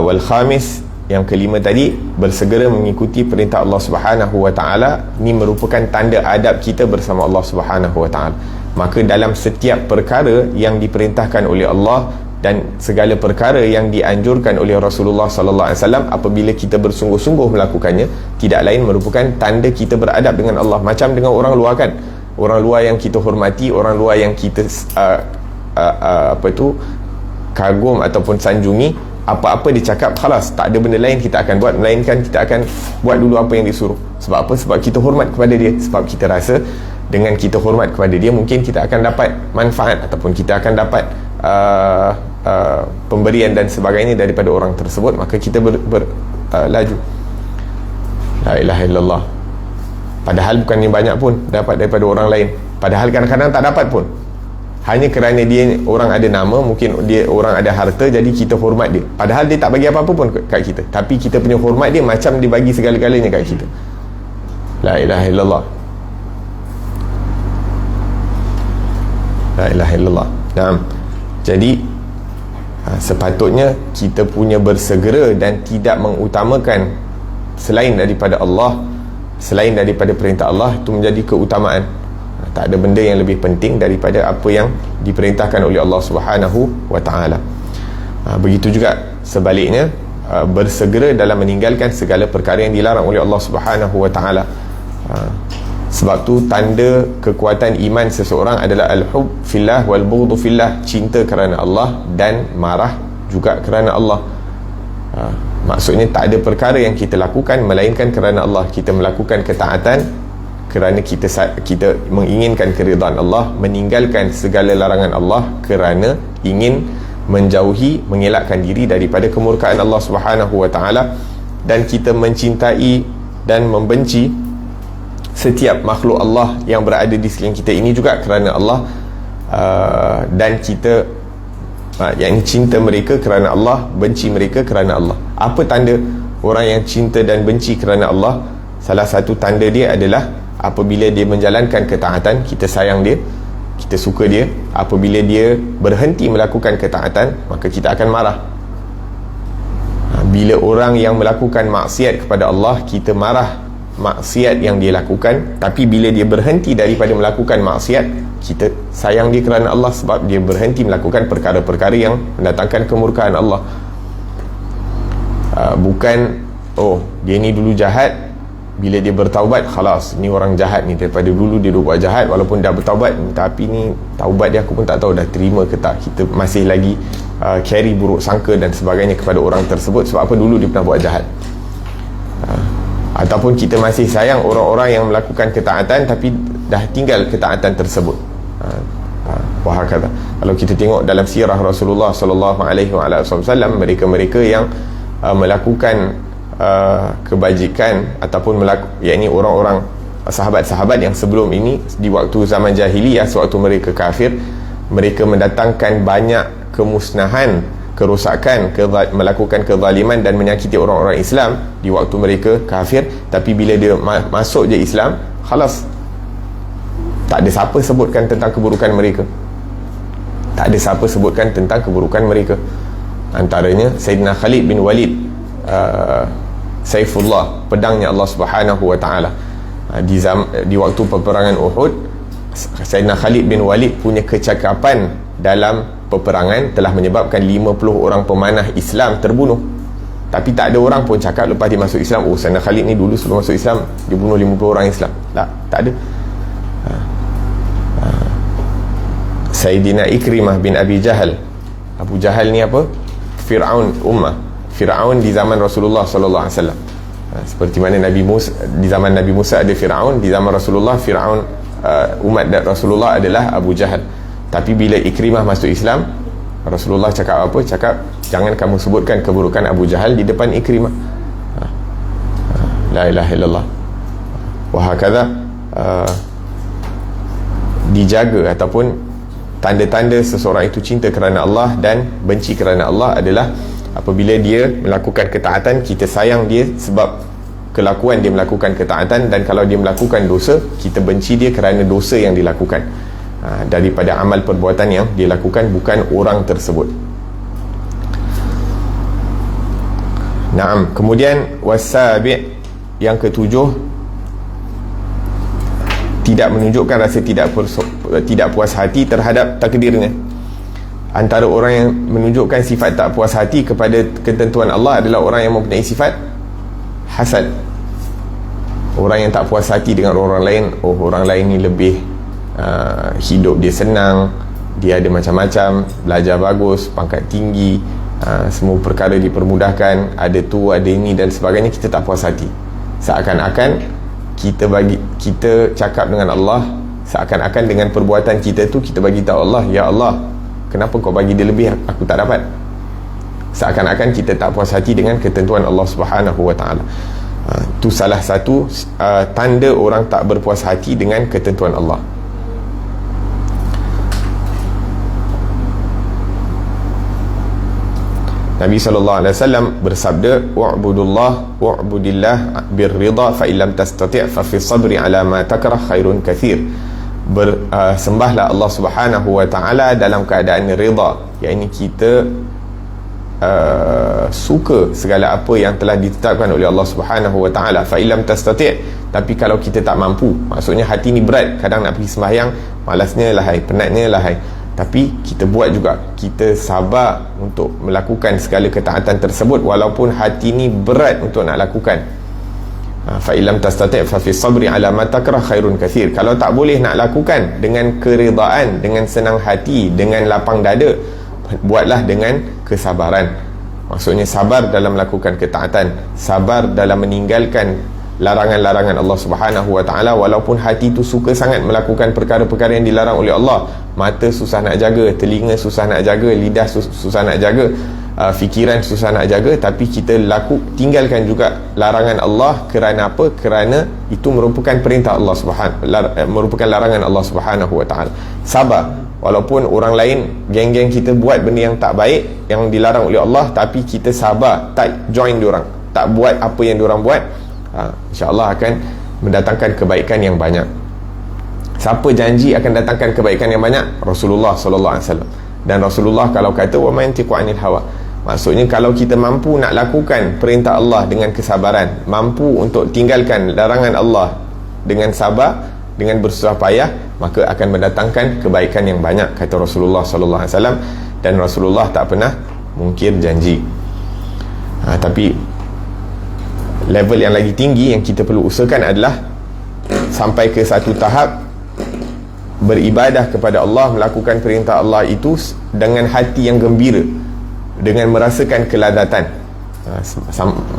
Wal khamis, yang kelima tadi, bersegera mengikuti perintah Allah Subhanahu wa ta'ala. Ini merupakan tanda adab kita bersama Allah Subhanahu wa ta'ala. Maka dalam setiap perkara yang diperintahkan oleh Allah dan segala perkara yang dianjurkan oleh Rasulullah sallallahu alaihi wasallam, apabila kita bersungguh-sungguh melakukannya, tidak lain merupakan tanda kita beradab dengan Allah. Macam dengan orang luar kan, orang luar yang kita hormati, orang luar yang kita kagum ataupun sanjungi, apa-apa dia cakap, khalas, tak ada benda lain kita akan buat melainkan kita akan buat dulu apa yang disuruh. Sebab apa? Sebab kita hormat kepada dia. Sebab kita rasa dengan kita hormat kepada dia, mungkin kita akan dapat manfaat ataupun kita akan dapat pemberian dan sebagainya daripada orang tersebut. Maka kita laju. La ilaha illallah. Padahal bukannya banyak pun dapat daripada orang lain, padahal kadang-kadang tak dapat pun. Hanya kerana dia orang ada nama, mungkin dia orang ada harta, jadi kita hormat dia. Padahal dia tak bagi apa-apa pun kat kita, tapi kita punya hormat dia macam dia bagi segala-galanya kat kita. La ilaha illallah. La ilaha illallah. Naam. Jadi sepatutnya kita punya bersegera dan tidak mengutamakan selain daripada Allah, selain daripada perintah Allah, itu menjadi keutamaan. Tak ada benda yang lebih penting daripada apa yang diperintahkan oleh Allah Subhanahu wa ta'ala. Begitu juga sebaliknya, bersegera dalam meninggalkan segala perkara yang dilarang oleh Allah Subhanahu wa ta'ala. Sebab tu tanda kekuatan iman seseorang adalah al-hub fillah wal bughdu fillah, cinta kerana Allah dan marah juga kerana Allah. Maksudnya tak ada perkara yang kita lakukan melainkan kerana Allah. Kita melakukan ketaatan kerana kita menginginkan keridhaan Allah, meninggalkan segala larangan Allah kerana ingin menjauhi, mengelakkan diri daripada kemurkaan Allah Subhanahu wa taala, dan kita mencintai dan membenci setiap makhluk Allah yang berada di sekeliling kita ini juga kerana Allah, dan kita yang cinta mereka kerana Allah, benci mereka kerana Allah. Apa tanda orang yang cinta dan benci kerana Allah? Salah satu tanda dia adalah apabila dia menjalankan ketaatan, kita sayang dia, kita suka dia. Apabila dia berhenti melakukan ketaatan, maka kita akan marah. Bila orang yang melakukan maksiat kepada Allah, kita marah maksiat yang dia lakukan. Tapi bila dia berhenti daripada melakukan maksiat, kita sayang dia kerana Allah, sebab dia berhenti melakukan perkara-perkara yang mendatangkan kemurkaan Allah. Bukan, oh dia ni dulu jahat, bila dia bertaubat, khalas, ni orang jahat ni, daripada dulu dia buat jahat, walaupun dah bertaubat, tapi ni taubat dia aku pun tak tahu dah terima ke tak. Kita masih lagi carry buruk sangka dan sebagainya kepada orang tersebut. Sebab apa? Dulu dia pernah buat jahat. Ataupun kita masih sayang orang-orang yang melakukan ketaatan tapi dah tinggal ketaatan tersebut. Wahakala. Kalau kita tengok dalam sirah Rasulullah sallallahu alaihi wasallam, mereka-mereka yang melakukan kebajikan ataupun yakni orang-orang sahabat-sahabat yang sebelum ini, di waktu zaman jahiliyah, sewaktu mereka kafir, mereka mendatangkan banyak kemusnahan, kerosakan, melakukan kezaliman dan menyakiti orang-orang Islam di waktu mereka kafir. Tapi bila dia masuk je Islam, khalas, tak ada siapa sebutkan tentang keburukan mereka, tak ada siapa sebutkan tentang keburukan mereka. Antaranya Sayyidina Khalid bin Walid, Saifullah, pedangnya Allah Subhanahu wa taala. Di waktu peperangan Uhud, Sayyidina Khalid bin Walid punya kecakapan dalam peperangan telah menyebabkan 50 orang pemanah Islam terbunuh. Tapi tak ada orang pun cakap lepas dia masuk Islam, oh Sayyidina Khalid ni dulu sebelum masuk Islam dia bunuh 50 orang Islam. Tak ada. Sayyidina Ikrimah bin Abi Jahal, Abu Jahal ni apa? Fir'aun ummah, Fir'aun di zaman Rasulullah sallallahu alaihi wasallam. Seperti mana Nabi Musa, di zaman Nabi Musa ada Fir'aun, di zaman Rasulullah Fir'aun umat Rasulullah adalah Abu Jahal. Tapi bila Ikrimah masuk Islam, Rasulullah cakap apa? Cakap jangan kamu sebutkan keburukan Abu Jahal di depan Ikrimah. La ilaha illallah. Wahakala, dijaga ataupun tanda-tanda seseorang itu cinta kerana Allah dan benci kerana Allah adalah apabila dia melakukan ketaatan, kita sayang dia sebab kelakuan dia melakukan ketaatan, dan kalau dia melakukan dosa, kita benci dia kerana dosa yang dilakukan, daripada amal perbuatan yang dilakukan, bukan orang tersebut. Naam. Kemudian wasabi', yang ketujuh, tidak menunjukkan rasa tidak puas hati terhadap takdirnya. Antara orang yang menunjukkan sifat tak puas hati kepada ketentuan Allah adalah orang yang mempunyai sifat hasad. Orang yang tak puas hati dengan orang lain, oh orang lain ni lebih hidup dia senang, dia ada macam-macam, belajar bagus, pangkat tinggi, semua perkara dipermudahkan, ada tu, ada ini dan sebagainya. Kita tak puas hati. Seakan-akan kita cakap dengan Allah, seakan-akan dengan perbuatan kita tu kita bagi tahu Allah, ya Allah, kenapa kau bagi dia lebih, aku tak dapat. Seakan-akan kita tak puas hati dengan ketentuan Allah Subhanahu wa taala. Itu salah satu tanda orang tak berpuas hati dengan ketentuan Allah. Nabi SAW bersabda, wa'budullah wa'budillah birrida fa illam tastati' fa fi sabri ala ma takrah khairun kathir. Sembahlah Allah Subhanahu wa ta'ala dalam keadaan rida, yakni kita suka segala apa yang telah ditetapkan oleh Allah Subhanahu wa ta'ala. Fa illam tastati', tapi kalau kita tak mampu, maksudnya hati ni berat, kadang nak pergi sembahyang malasnya lahai, penatnya lahai, tapi kita buat juga, kita sabar untuk melakukan segala ketaatan tersebut walaupun hati ni berat untuk nak lakukan. Fa illam tastati' fa fi sabri ala ma takrah khairun kathir. Kalau tak boleh nak lakukan dengan keridaan, dengan senang hati, dengan lapang dada, buatlah dengan kesabaran. Maksudnya sabar dalam melakukan ketaatan, sabar dalam meninggalkan larangan-larangan Allah Subhanahu wa ta'ala. Walaupun hati tu suka sangat melakukan perkara-perkara yang dilarang oleh Allah, mata susah nak jaga, telinga susah nak jaga, lidah susah nak jaga, fikiran susah nak jaga, tapi kita tinggalkan juga larangan Allah. Kerana apa? Kerana itu merupakan perintah Allah merupakan larangan Allah Subhanahu wa ta'ala. Sabar. Walaupun orang lain, geng-geng kita buat benda yang tak baik, yang dilarang oleh Allah, tapi kita sabar, tak join diorang, tak buat apa yang diorang buat, insya-Allah akan mendatangkan kebaikan yang banyak. Siapa janji akan datangkan kebaikan yang banyak? Rasulullah sallallahu alaihi wasallam. Dan Rasulullah kalau kata wa ma yantiqu anil hawa, maksudnya kalau kita mampu nak lakukan perintah Allah dengan kesabaran, mampu untuk tinggalkan larangan Allah dengan sabar, dengan bersusah payah, maka akan mendatangkan kebaikan yang banyak, kata Rasulullah sallallahu alaihi wasallam. Dan Rasulullah tak pernah mungkir janji. Tapi level yang lagi tinggi yang kita perlu usahakan adalah sampai ke satu tahap beribadah kepada Allah, melakukan perintah Allah itu dengan hati yang gembira, dengan merasakan keladatan.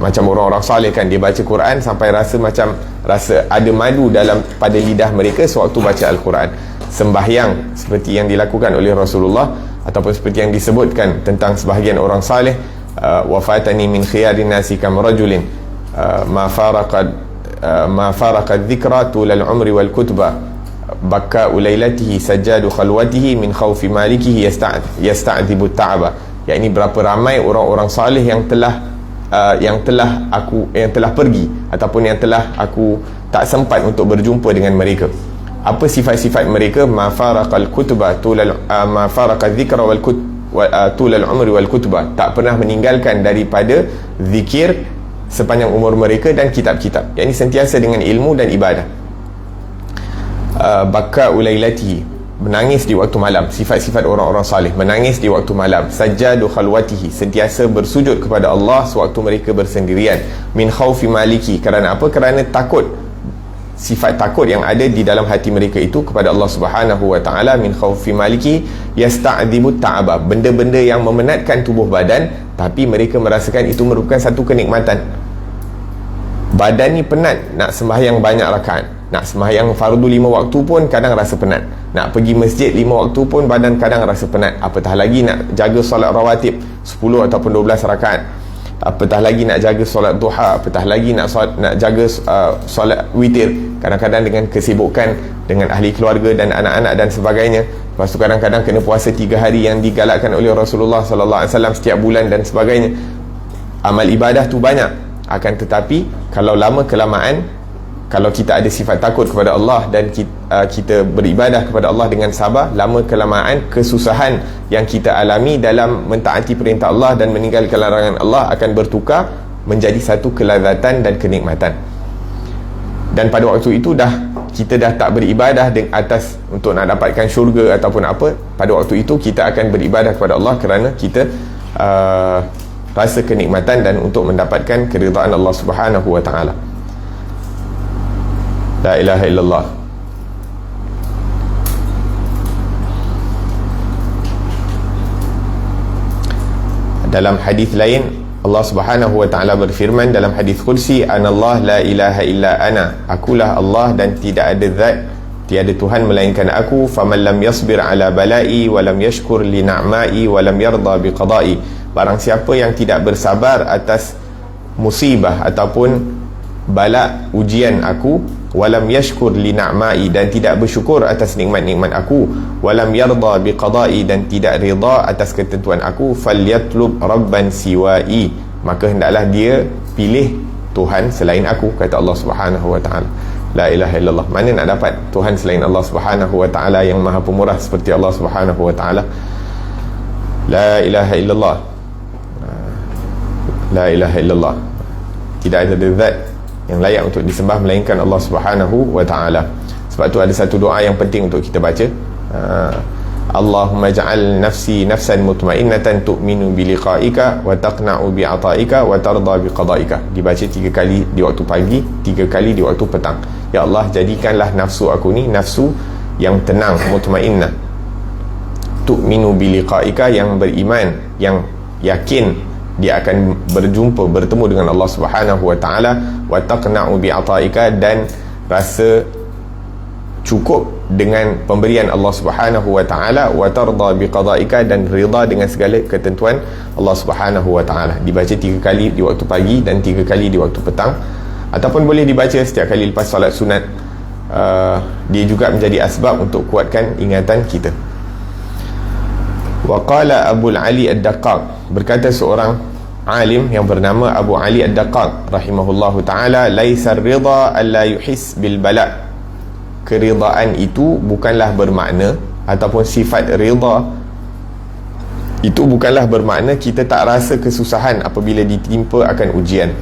Macam orang-orang saleh kan, dia baca Quran sampai rasa ada madu pada lidah mereka sewaktu baca Al-Quran. Sembahyang seperti yang dilakukan oleh Rasulullah, ataupun seperti yang disebutkan tentang sebahagian orang saleh, wafatani min khiyarin nasi kam rajulin ma faraqad dhikra tulal umri wal kutba bakka ulailatihi sajjadu khalwatihi min khawfi malikihi yasta'dhibu ta'aba. Yakni berapa ramai orang-orang saleh yang telah pergi, ataupun yang telah aku tak sempat untuk berjumpa dengan mereka. Apa sifat-sifat mereka? Ma faraqal kutba ma faraqal dhikra wal tulal umri wal kutba, tak pernah meninggalkan daripada zikir sepanjang umur mereka dan kitab-kitab, yakni sentiasa dengan ilmu dan ibadah. Baka ulailati, menangis di waktu malam, sifat-sifat orang-orang salih, menangis di waktu malam. Sajjadu khalwatihi, sentiasa bersujud kepada Allah sewaktu mereka bersendirian. Min khawfi maliki, kerana apa? Kerana takut, sifat takut yang ada di dalam hati mereka itu kepada Allah Subhanahu wa ta'ala. Min khawfi maliki yasta'dhibu ta'aba, benda-benda yang memenatkan tubuh badan, tapi mereka merasakan itu merupakan satu kenikmatan. Badan ni penat nak sembahyang banyak rakaat, nak sembahyang fardu 5 waktu pun kadang rasa penat, nak pergi masjid 5 waktu pun badan kadang rasa penat, apatah lagi nak jaga solat rawatib 10 ataupun 12 rakaat, apatah lagi nak jaga solat duha, apatah lagi nak jaga solat witir. Kadang-kadang dengan kesibukan dengan ahli keluarga dan anak-anak dan sebagainya. Lepas tu kadang-kadang kena puasa 3 hari yang digalakkan oleh Rasulullah sallallahu alaihi wasallam setiap bulan dan sebagainya. Amal ibadah tu banyak, akan tetapi kalau lama kelamaan, kalau kita ada sifat takut kepada Allah dan kita beribadah kepada Allah dengan sabar, lama kelamaan kesusahan yang kita alami dalam mentaati perintah Allah dan meninggalkan larangan Allah akan bertukar menjadi satu kelazatan dan kenikmatan. Dan pada waktu itu kita dah tak beribadah atas untuk nak dapatkan syurga ataupun apa. Pada waktu itu kita akan beribadah kepada Allah kerana kita rasa kenikmatan dan untuk mendapatkan keridhaan Allah Subhanahu wa ta'ala. La ilaha illallah. Dalam hadis lain Allah Subhanahu wa ta'ala berfirman dalam hadis qudsi, anallah la ilaha illa ana, akulah Allah dan tidak ada zat, tiada Tuhan melainkan aku. Faman lam yasbir ala balai wa lam yashkur li na'mai wa lam yarda bi qada'i, barang siapa yang tidak bersabar atas musibah ataupun bala ujian aku, walam yashkur li na'mai, dan tidak bersyukur atas nikmat-nikmat aku, walam yarda bi qada'i, dan tidak rida atas ketentuan aku, falyatlub rabban siwa'i, maka hendaklah dia pilih Tuhan selain aku, kata Allah Subhanahu wa ta'ala. La ilaha illallah. Mana nak dapat Tuhan selain Allah Subhanahu wa ta'ala yang maha pemurah seperti Allah Subhanahu wa ta'ala? La ilaha illallah. La ilaha illallah. Tidak ada zat yang layak untuk disembah melainkan Allah Subhanahu wa ta'ala. Sebab tu ada satu doa yang penting untuk kita baca. Allahumma ja'al nafsi nafsan mutmainnatan tu'minu biliqa'ika wa taqna'u bi'ata'ika wa tarda biqada'ika. Dibaca 3 kali di waktu pagi, 3 kali di waktu petang. Ya Allah, jadikanlah nafsu aku ni nafsu yang tenang, mutmainnah, tu'minu biliqa'ika, yang beriman, yang yakin dia akan bertemu dengan Allah Subhanahu wa taala, wa taqna'u bi ata'ika, dan rasa cukup dengan pemberian Allah Subhanahu wa taala, wa tarda bi qada'ika, dan rida dengan segala ketentuan Allah Subhanahu wa taala. Dibaca 3 kali di waktu pagi dan 3 kali di waktu petang, ataupun boleh dibaca setiap kali lepas solat sunat. Dia juga menjadi asbab untuk kuatkan ingatan kita. Wa qala Abu Ali Ad-Daqqaq, berkata seorang alim yang bernama Abu Ali Ad-Daqqaq rahimahullahu taala, laisa ar-ridha alla yuhis bil bala. Keridaan itu bukanlah bermakna, ataupun sifat ridha itu bukanlah bermakna kita tak rasa kesusahan apabila ditimpa akan ujian.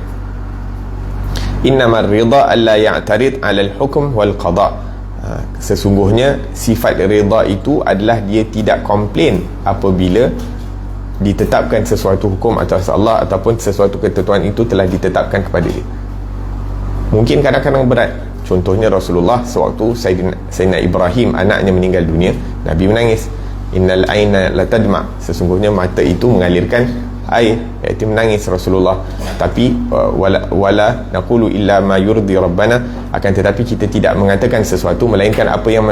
Innamar ridha alla ya'tarid 'ala al-hukm wal qada'. Sesungguhnya sifat ridha itu adalah dia tidak komplain apabila ditetapkan sesuatu hukum atas Allah, ataupun sesuatu ketentuan itu telah ditetapkan kepada dia. Mungkin kadang-kadang berat. Contohnya Rasulullah sewaktu Sayyidina Ibrahim anaknya meninggal dunia, Nabi menangis. Innal aina latadma, sesungguhnya mata itu mengalirkan air, iaitu menangis Rasulullah. Tapi wala naqulu illa ma yurdi rabbana, akan tetapi kita tidak mengatakan sesuatu melainkan apa yang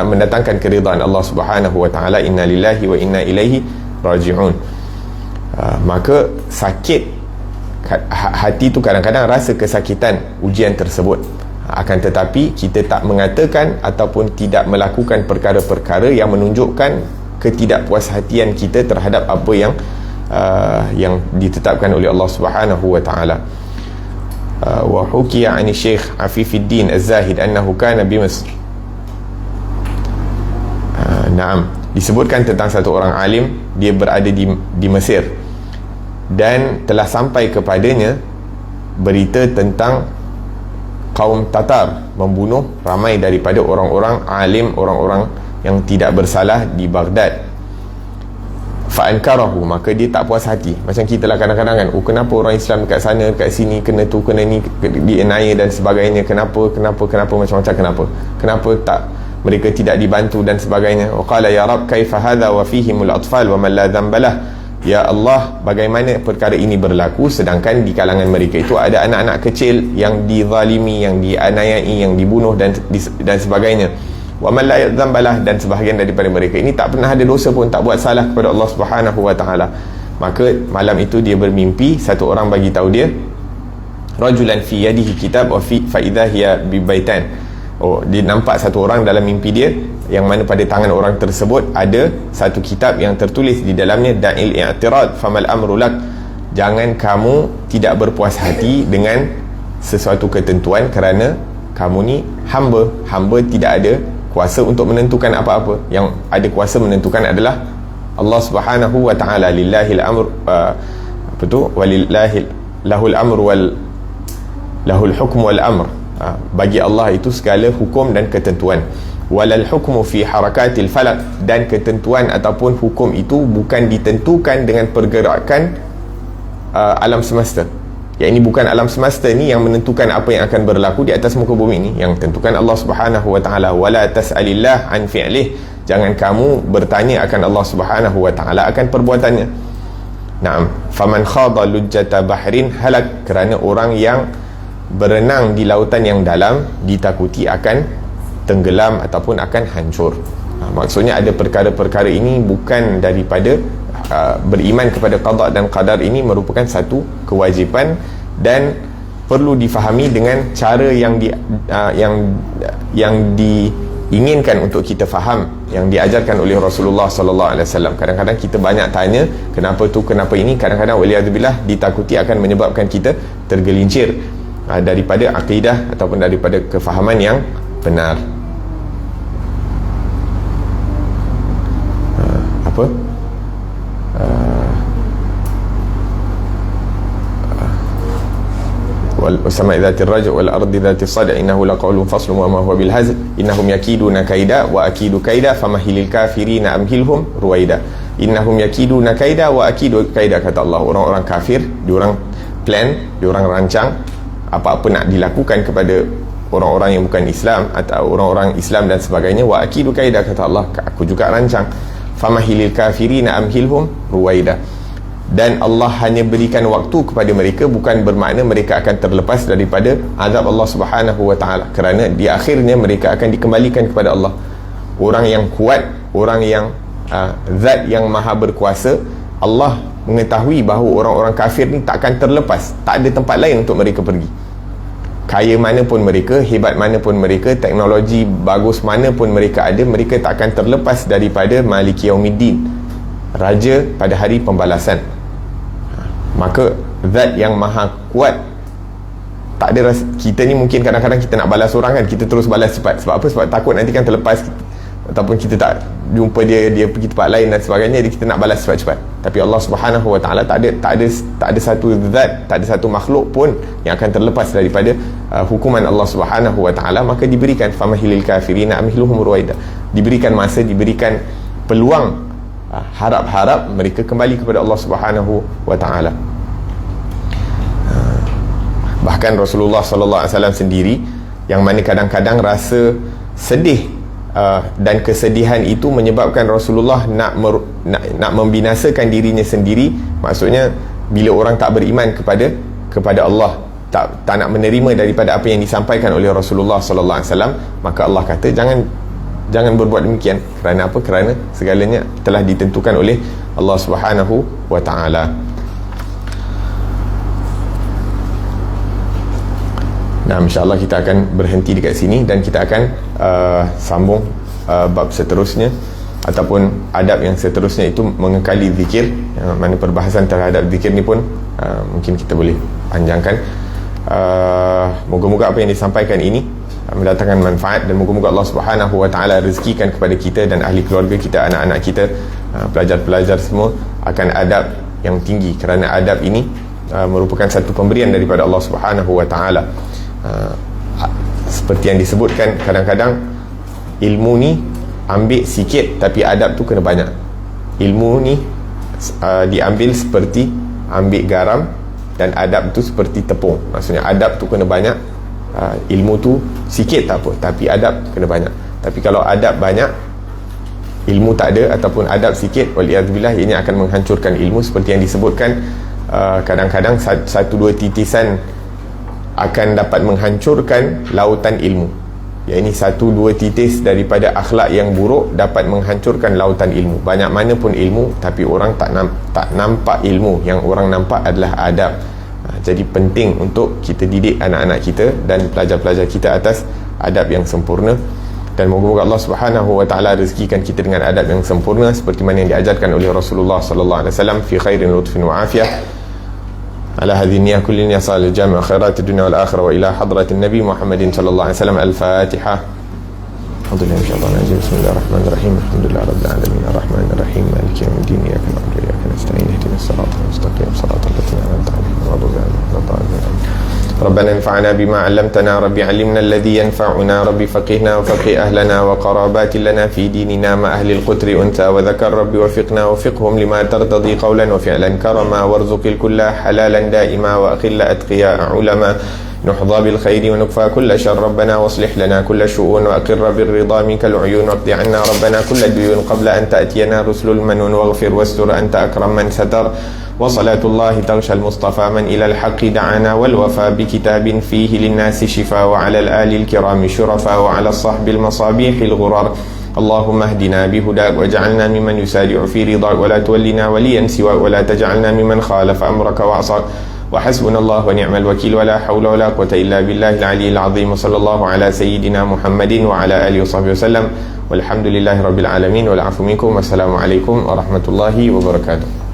mendatangkan keridhaan Allah Subhanahu wa taala. Inna lillahi wa inna ilaihi raji'un. Maka sakit hati itu kadang-kadang rasa kesakitan ujian tersebut, akan tetapi kita tak mengatakan ataupun tidak melakukan perkara-perkara yang menunjukkan ketidakpuashatian kita terhadap apa yang ditetapkan oleh Allah Subhanahu wa taala. Wa hukiya 'ani Syekh Afifuddin Az-Zahid annahu kana bi Misr. Naam, disebutkan tentang satu orang alim, dia berada di Mesir, dan telah sampai kepadanya berita tentang kaum Tatar membunuh ramai daripada orang-orang alim, orang-orang yang tidak bersalah di Baghdad. Fa'ankarahu, maka dia tak puas hati. Macam kita lah kadang-kadang kan, kenapa orang Islam dekat sana, dekat sini, kena tu, kena ni, dienaya dan sebagainya, kenapa macam-macam, kenapa tak mereka tidak dibantu dan sebagainya. Wa qala ya Rab kaifa hadha wa fihimul atfal wa man la dhanbalah. Ya Allah, bagaimana perkara ini berlaku sedangkan di kalangan mereka itu ada anak-anak kecil yang dizalimi, yang dianiayai, yang dibunuh dan sebagainya. Wa man la dzambalah, dan sebahagian daripada mereka ini tak pernah ada dosa pun, tak buat salah kepada Allah Subhanahu wa taala. Maka malam itu dia bermimpi, satu orang bagi tahu dia, rajulan fi yadihi kitab wa fa idza hiya bi baitan. Dia nampak satu orang dalam mimpi dia, yang mana pada tangan orang tersebut ada satu kitab yang tertulis di dalamnya, da'il i'tirad famal amru lak, jangan kamu tidak berpuas hati dengan sesuatu ketentuan, kerana kamu ni hamba tidak ada kuasa untuk menentukan apa-apa. Yang ada kuasa menentukan adalah Allah Subhanahu wa taala. Lillahil amr, walillahi lahul amr wal lahul hukm wal amr. Bagi Allah itu segala hukum dan ketentuan. Walal hukmu fi harakatil falak, dan ketentuan ataupun hukum itu bukan ditentukan dengan pergerakan alam semesta. Yang ini bukan alam semesta ni yang menentukan apa yang akan berlaku di atas muka bumi ini, yang tentukan Allah Subhanahu wa taala. Wala tas'alillah an fi'lih, jangan kamu bertanya akan Allah Subhanahu wa taala akan perbuatannya. Naam, faman khada lujjata bahrin halak, kerana orang yang berenang di lautan yang dalam ditakuti akan tenggelam ataupun akan hancur. Maksudnya ada perkara-perkara ini bukan daripada beriman kepada qada dan qadar ini merupakan satu kewajipan dan perlu difahami dengan cara yang diinginkan untuk kita faham, yang diajarkan oleh Rasulullah sallallahu alaihi wasallam. Kadang-kadang kita banyak tanya kenapa tu, kenapa ini, kadang-kadang waliyazubillah ditakuti akan menyebabkan kita tergelincir daripada akidah ataupun daripada kefahaman yang benar. والسماء ذات الرجع والأرض ذات الصدع إنه لقول فصل وما هو بالهزل إنهم يكيدون كيدا وأكيد كيدا فمهل الكافرين أمهلهم رويدا إنهم يكيدون كيدا وأكيد كيدا. Kata Allah, orang-orang kafir diorang plan, diorang rancang apa-apa nak dilakukan kepada orang-orang yang bukan Islam atau orang-orang Islam dan sebagainya. Wa akidu kaida, kata Allah, aku juga rancang. Famahilil kafirina amhilhum ruwaida. dan Allah hanya berikan waktu kepada mereka, bukan bermakna mereka akan terlepas daripada azab Allah Subhanahu wa ta'ala, kerana di akhirnya mereka akan dikembalikan kepada Allah. Orang yang kuat, orang yang zat yang maha berkuasa, Allah mengetahui bahawa orang-orang kafir ni takkan terlepas, tak ada tempat lain untuk mereka pergi. Kaya mana pun mereka, hebat mana pun mereka, teknologi bagus mana pun mereka ada, mereka takkan terlepas daripada Maliki Yaumiddin, Raja pada hari pembalasan. Maka zat yang maha kuat, tak ada kita ni mungkin kadang-kadang kita nak balas orang kan, kita terus balas cepat. Sebab apa? Sebab takut nanti kan terlepas, ataupun kita tak jumpa dia pergi tempat lain dan sebagainya, jadi kita nak balas cepat-cepat. Tapi Allah Subhanahu wa ta'ala tak ada satu zat, tak ada satu makhluk pun yang akan terlepas daripada hukuman Allah Subhanahu wa ta'ala. Maka diberikan famahilil kafirina amhiluhum ruwaida, diberikan masa, diberikan peluang, harap-harap mereka kembali kepada Allah Subhanahu wa ta'ala. Bahkan Rasulullah sallallahu alaihi wasallam sendiri, yang mana kadang-kadang rasa sedih, dan kesedihan itu menyebabkan Rasulullah nak membinasakan dirinya sendiri. Maksudnya bila orang tak beriman kepada Allah, tak nak menerima daripada apa yang disampaikan oleh Rasulullah sallallahu alaihi wasallam, maka Allah kata jangan berbuat demikian. Kerana apa? Kerana segalanya telah ditentukan oleh Allah Subhanahu wa ta'ala. Nah, insyaAllah kita akan berhenti dekat sini dan kita akan sambung bab seterusnya ataupun adab yang seterusnya, itu mengekali zikir, yang mana perbahasan terhadap zikir ni pun mungkin kita boleh panjangkan. Moga-moga apa yang disampaikan ini mendatangkan manfaat, dan moga-moga Allah Subhanahu wa ta'ala rezekikan kepada kita dan ahli keluarga kita, anak-anak kita, pelajar-pelajar semua akan adab yang tinggi, kerana adab ini merupakan satu pemberian daripada Allah Subhanahu wa ta'ala. Seperti yang disebutkan, kadang-kadang ilmu ni ambil sikit tapi adab tu kena banyak. Ilmu ni diambil seperti ambil garam, dan adab tu seperti tepung. Maksudnya adab tu kena banyak, ilmu tu sikit tak apa, tapi adab kena banyak. Tapi kalau adab banyak, ilmu tak ada, ataupun adab sikit, waliyadzubillah, ini akan menghancurkan ilmu. Seperti yang disebutkan, kadang-kadang satu dua titisan akan dapat menghancurkan lautan ilmu. Ya, ini satu dua titis daripada akhlak yang buruk dapat menghancurkan lautan ilmu. Banyak mana pun ilmu, tapi orang tak nampak ilmu. Yang orang nampak adalah adab. Jadi penting untuk kita didik anak-anak kita dan pelajar-pelajar kita atas adab yang sempurna. Dan moga-moga Allah Subhanahu wa ta'ala rezekikan kita dengan adab yang sempurna, seperti mana yang diajarkan oleh Rasulullah sallallahu alaihi wasallam, fi khairin lutfin wa afiyah. على هذه النية كل يصل الجامع خيرات الدنيا والآخرة وإلى حضرة النبي محمد صلى الله عليه وسلم. الفاتحة. الحمد لله إن شاء الله نجي. بسم الله الرحمن الرحيم. الحمد لله رب العالمين الرحمن الرحيم مالك يوم الدين إياك نعبد وإياك نستعين اهدنا الصراط المستقيم صراط الذين أنعمت عليهم غير المغضوب عليهم ولا الضالين. ربنا انفعنا بما علمتنا ربي علمنا الذي ينفعنا ربي فقهنا وفقه أهلنا وقرابات لنا في ديننا مع أهل القتر أنثى وذكر ربي وفقنا وفقهم لما ترتضي قولا وفعلا كرما وارزق الكل حلالا دائما وأخل أتقياء علما نحظى بالخير ونكفى كل شر ربنا واصلح لنا كل شؤون وأقر بالرضا منك العيون واقض عنا ربنا كل الديون قبل أن تأتينا رسل المنون واغفر واستر أنت أكرم من ستر وصلاة الله تغشى المصطفى من إلى الحق دعانا والوفى بكتاب فيه للناس شفاء وعلى الآل الكرام شرفاء وعلى الصحب المصابيح الغرار اللهم اهدنا بهداك واجعلنا ممن يسارع في رضاك ولا تولنا وليا سواك ولا تجعلنا ممن خالف أمرك وعصاك وحسبنا الله ونعم الوكيل ولا حول ولا قوة إلا بالله العلي العظيم وصلى الله على سيدنا محمد وعلى آله وصحبه وسلم والحمد لله رب العالمين والعفو منكم والسلام عليكم ورحمة الله وبركاته.